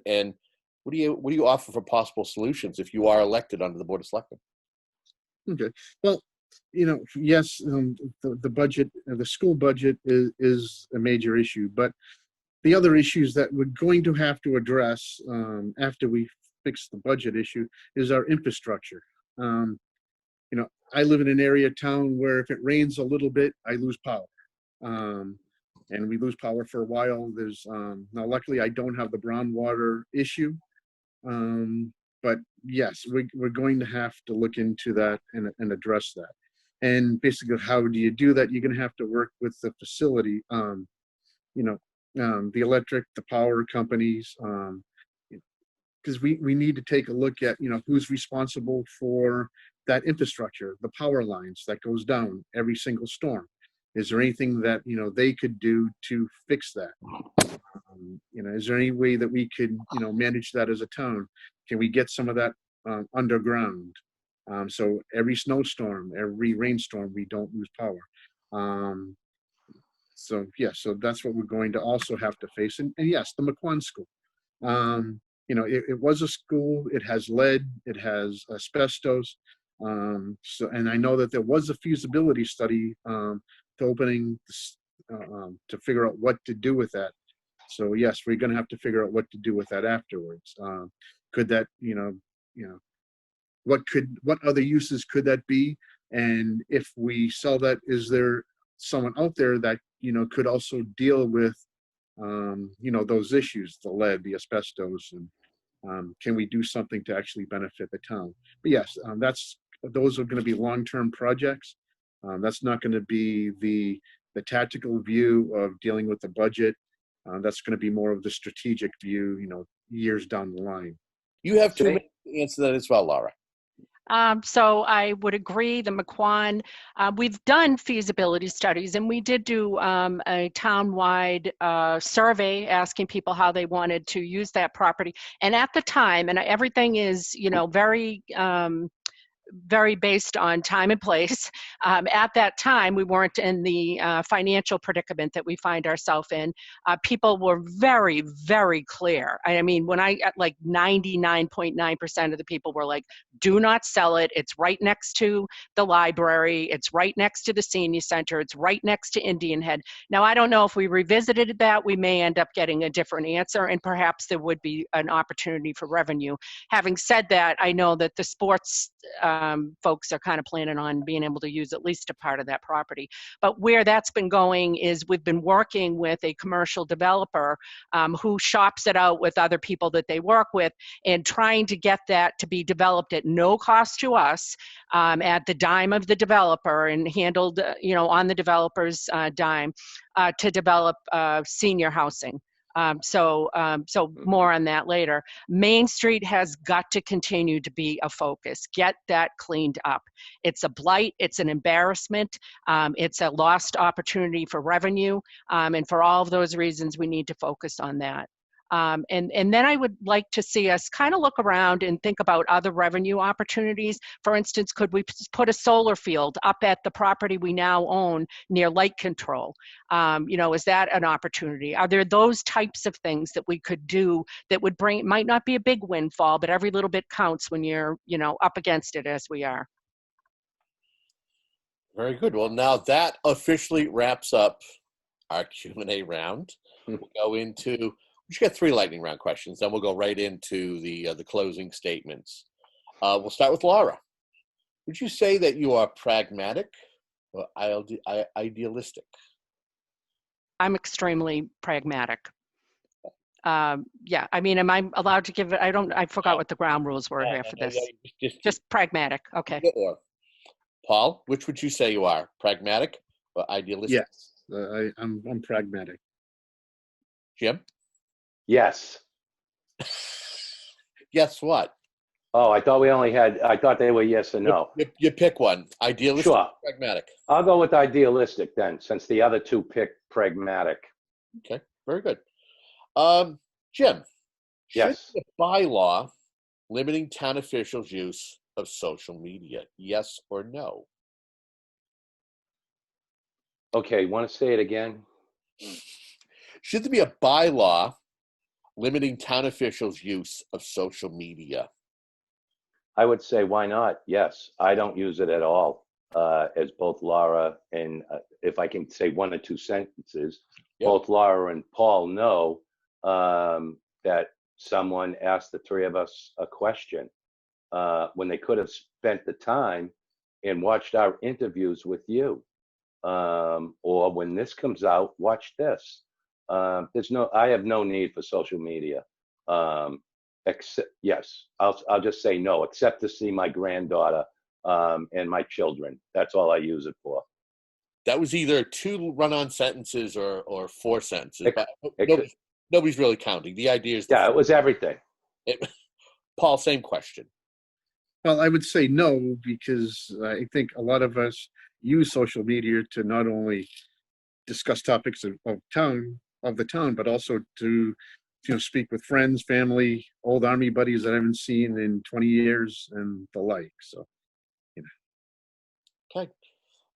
and what do you offer for possible solutions if you are elected under the Board of Selectmen? Okay. Well, yes, the budget, the school budget is a major issue, but the other issues that we're going to have to address after we fix the budget issue is our infrastructure. I live in an area of town where if it rains a little bit, I lose power. And we lose power for a while. Now luckily I don't have the brown water issue. But yes, we're going to have to look into that and address that. And basically, how do you do that? You're going to have to work with the facility, the electric, the power companies, because we need to take a look at, who's responsible for that infrastructure, the power lines that goes down every single storm. Is there anything that, they could do to fix that? Is there any way that we could, manage that as a town? Can we get some of that underground? So every snowstorm, every rainstorm, we don't lose power. So that's what we're going to also have to face. And yes, the McQuan School. It was a school. It has lead. It has asbestos. And I know that there was a feasibility study to opening to figure out what to do with that. So yes, we're going to have to figure out what to do with that afterwards. Could that, what other uses could that be? And if we sell that, is there someone out there that, could also deal with, those issues, the lead, the asbestos, and can we do something to actually benefit the town? But yes, those are going to be long-term projects. That's not going to be the tactical view of dealing with the budget. That's going to be more of the strategic view, years down the line. You have 2 minutes to answer that as well, Laura. So I would agree, the McQuan, we've done feasibility studies, and we did do a town-wide survey asking people how they wanted to use that property. And at the time, and everything is, very based on time and place. At that time, we weren't in the financial predicament that we find ourselves in. People were very, very clear. I mean, when like 99.9% of the people were like, do not sell it. It's right next to the library. It's right next to the senior center. It's right next to Indian Head. Now, I don't know if we revisited that, we may end up getting a different answer, and perhaps there would be an opportunity for revenue. Having said that, I know that the sports folks are kind of planning on being able to use at least a part of that property. But where that's been going is we've been working with a commercial developer who shops it out with other people that they work with, and trying to get that to be developed at no cost to us, at the dime of the developer, and handled, on the developer's dime, to develop senior housing. So more on that later. Main Street has got to continue to be a focus. Get that cleaned up. It's a blight. It's an embarrassment. It's a lost opportunity for revenue. And for all of those reasons, we need to focus on that. And then I would like to see us kind of look around and think about other revenue opportunities. For instance, could we put a solar field up at the property we now own near light control? Is that an opportunity? Are there those types of things that we could do that would bring, it might not be a big windfall, but every little bit counts when you're, up against it as we are. Very good. Well, now that officially wraps up our Q&A round. We'll go into, we should get 3 lightning round questions, then we'll go right into the closing statements. We'll start with Laura. Would you say that you are pragmatic or idealistic? I'm extremely pragmatic. Yeah, I mean, am I allowed to give it? I forgot what the ground rules were here for this. Just pragmatic, okay. Or, Paul, which would you say you are, pragmatic or idealistic? Yes, I'm pragmatic. Jim? Yes. Guess what? Oh, I thought they were yes or no. You pick one. Idealistic Sure. or pragmatic? I'll go with idealistic then, since the other 2 picked pragmatic. Okay, very good. Jim, Yes. should the bylaw limiting town officials' use of social media, yes or no? Okay, want to say it again? Should there be a bylaw limiting town officials' use of social media. I would say, why not? Yes, I don't use it at all. As both Laura and, if I can say one or two sentences, Yep. both Laura and Paul know that someone asked the three of us a question when they could have spent the time and watched our interviews with you. Or when this comes out, watch this. I have no need for social media. Except, yes, I'll just say no, except to see my granddaughter and my children. That's all I use it for. That was either 2 run-on sentences or 4 sentences, but Ex- nobody's really counting. The idea is, Yeah, it was everything. Paul, same question. Well, I would say no, because I think a lot of us use social media to not only discuss topics of the town, but also to speak with friends, family, old Army buddies that I haven't seen in 20 years and the like. So, Okay.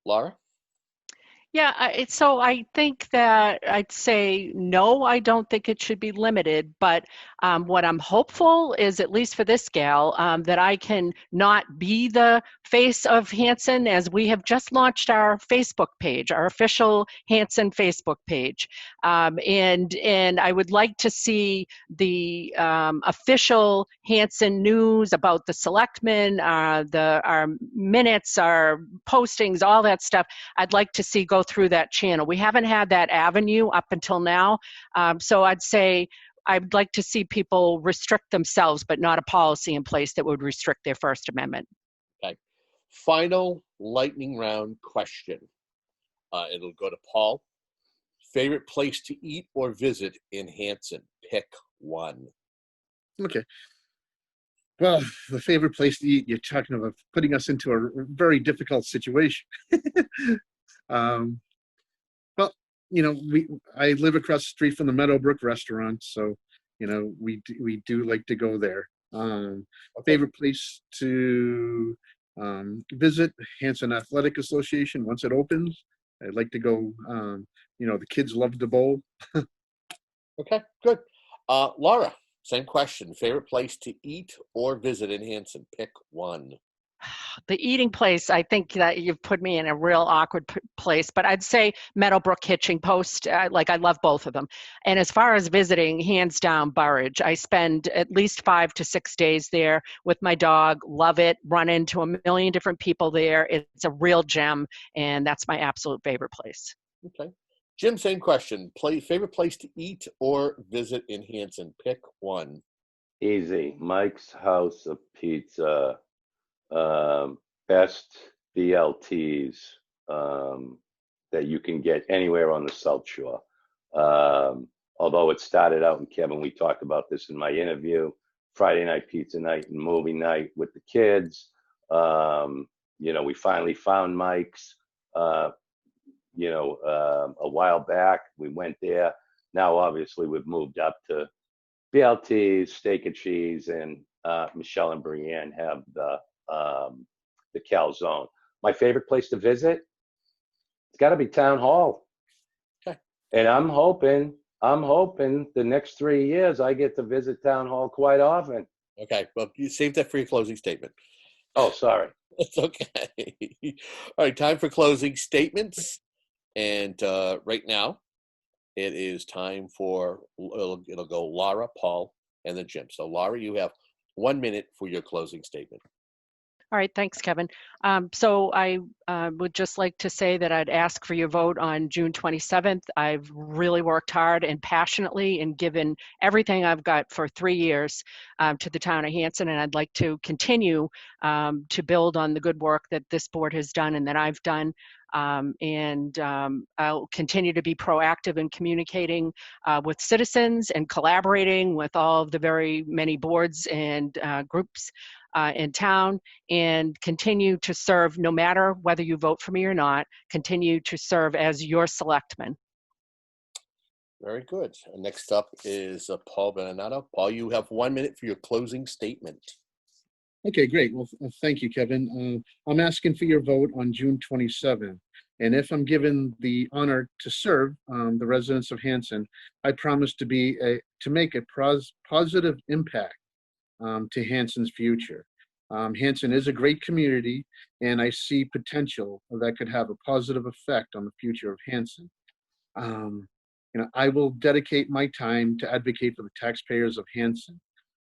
Laura? Yeah, so I think that I'd say no, I don't think it should be limited, but what I'm hopeful is, at least for this gal, that I can not be the face of Hanson, as we have just launched our Facebook page, our official Hanson Facebook page. And I would like to see the official Hanson news about the selectmen, our minutes, our postings, all that stuff. I'd like to see go through that channel. We haven't had that avenue up until now. So I'd say I'd like to see people restrict themselves, but not a policy in place that would restrict their First Amendment. Okay. Final lightning round question. It'll go to Paul. Favorite place to eat or visit in Hanson? Pick one. okay. Well, the favorite place to eat, you're talking about putting us into a very difficult situation. Well, I live across the street from the Meadowbrook restaurant, so we do like to go there. Okay. Favorite place to visit, Hanson Athletic Association once it opens. I'd like to go. The kids love to bowl. Okay, good. Laura, same question. Favorite place to eat or visit in Hanson? Pick one. The eating place, I think that you've put me in a real awkward place, but I'd say Meadowbrook Hitching Post. I love both of them. And as far as visiting, hands down, Burridge. I spend at least 5 to 6 days there with my dog. Love it. Run into a million different people there. It's a real gem, and that's my absolute favorite place. Okay. Jim, same question. Favorite place to eat or visit in Hanson? Pick one. Easy. Mike's House of Pizza. Best BLTs that you can get anywhere on the South Shore. Although it started out, and Kevin, we talked about this in my interview, Friday night pizza night and movie night with the kids. We finally found Mike's, a while back. We went there. Now, obviously, we've moved up to BLTs, steak and cheese, and Michelle and Brianne have the calzone. My favorite place to visit, it's got to be Town Hall. Okay. And I'm hoping the next 3 years I get to visit Town Hall quite often. Okay, well, you saved that for your closing statement. Oh, sorry. It's okay. All right, time for closing statements. And right now, it is time for, it'll go Laura, Paul, and then Jim. So Laura, you have 1 minute for your closing statement. All right, thanks, Kevin. So I would just like to say that I'd ask for your vote on June 27th. I've really worked hard and passionately and given everything I've got for 3 years to the town of Hanson, and I'd like to continue to build on the good work that this board has done and that I've done. I'll continue to be proactive in communicating with citizens and collaborating with all of the very many boards and groups in town, and continue to serve, no matter whether you vote for me or not, continue to serve as your selectman. Very good. Next up is Paul Benenato. Paul, you have 1 minute for your closing statement. Okay, great. Well, thank you, Kevin. I'm asking for your vote on June 27th. And if I'm given the honor to serve the residents of Hanson, I promise to make a positive impact to Hanson's future. Hanson is a great community, and I see potential that could have a positive effect on the future of Hanson. I will dedicate my time to advocate for the taxpayers of Hanson,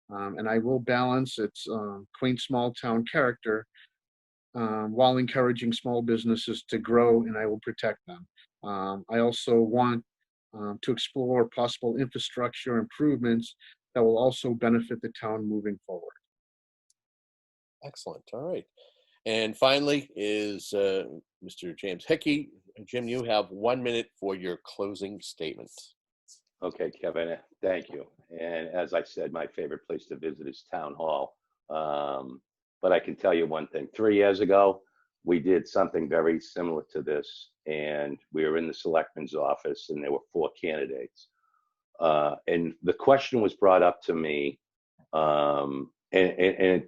and I will balance its quaint small town character while encouraging small businesses to grow, and I will protect them. I also want to explore possible infrastructure improvements that will also benefit the town moving forward. Excellent. All right. And finally is Mr. James Hickey. Jim, you have 1 minute for your closing statement. Okay, Kevin, thank you. And as I said, my favorite place to visit is Town Hall. But I can tell you one thing. 3 years ago, we did something very similar to this, and we were in the selectman's office, and there were 4 candidates. And the question was brought up to me, and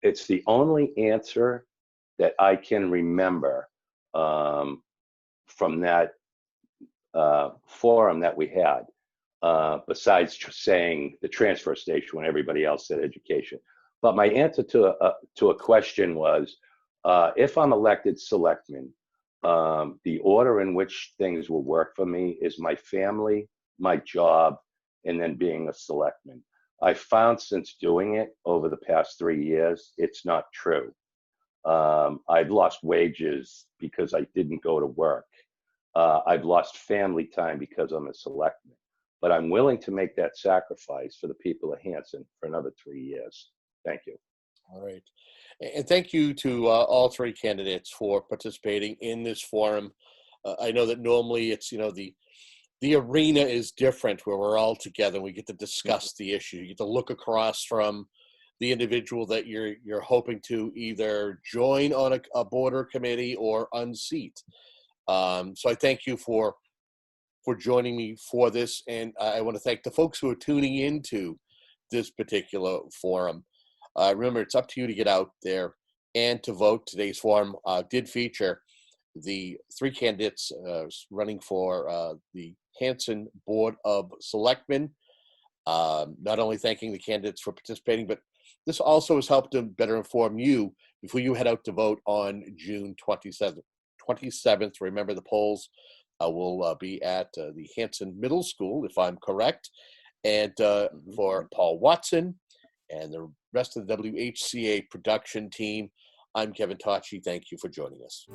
it's the only answer that I can remember from that forum that we had, besides saying the transfer station when everybody else said education. But my answer to a question was, if I'm elected selectman, the order in which things will work for me is my family, my job, and then being a selectman. I found since doing it over the past 3 years, it's not true. I've lost wages because I didn't go to work. I've lost family time because I'm a selectman. But I'm willing to make that sacrifice for the people of Hanson for another 3 years. Thank you. All right. And thank you to all 3 candidates for participating in this forum. I know that normally it's, the arena is different where we're all together and we get to discuss the issue. You get to look across from the individual that you're hoping to either join on a board or committee or unseat. So I thank you for joining me for this. And I want to thank the folks who are tuning into this particular forum. Remember, it's up to you to get out there and to vote. Today's forum did feature the 3 candidates running for the Hanson Board of Selectmen. Not only thanking the candidates for participating, but this also has helped to better inform you before you head out to vote on June 27th. Remember, the polls will be at the Hanson Middle School, if I'm correct. And for Paul Watson and the rest of the WHCA production team, I'm Kevin Tachi. Thank you for joining us.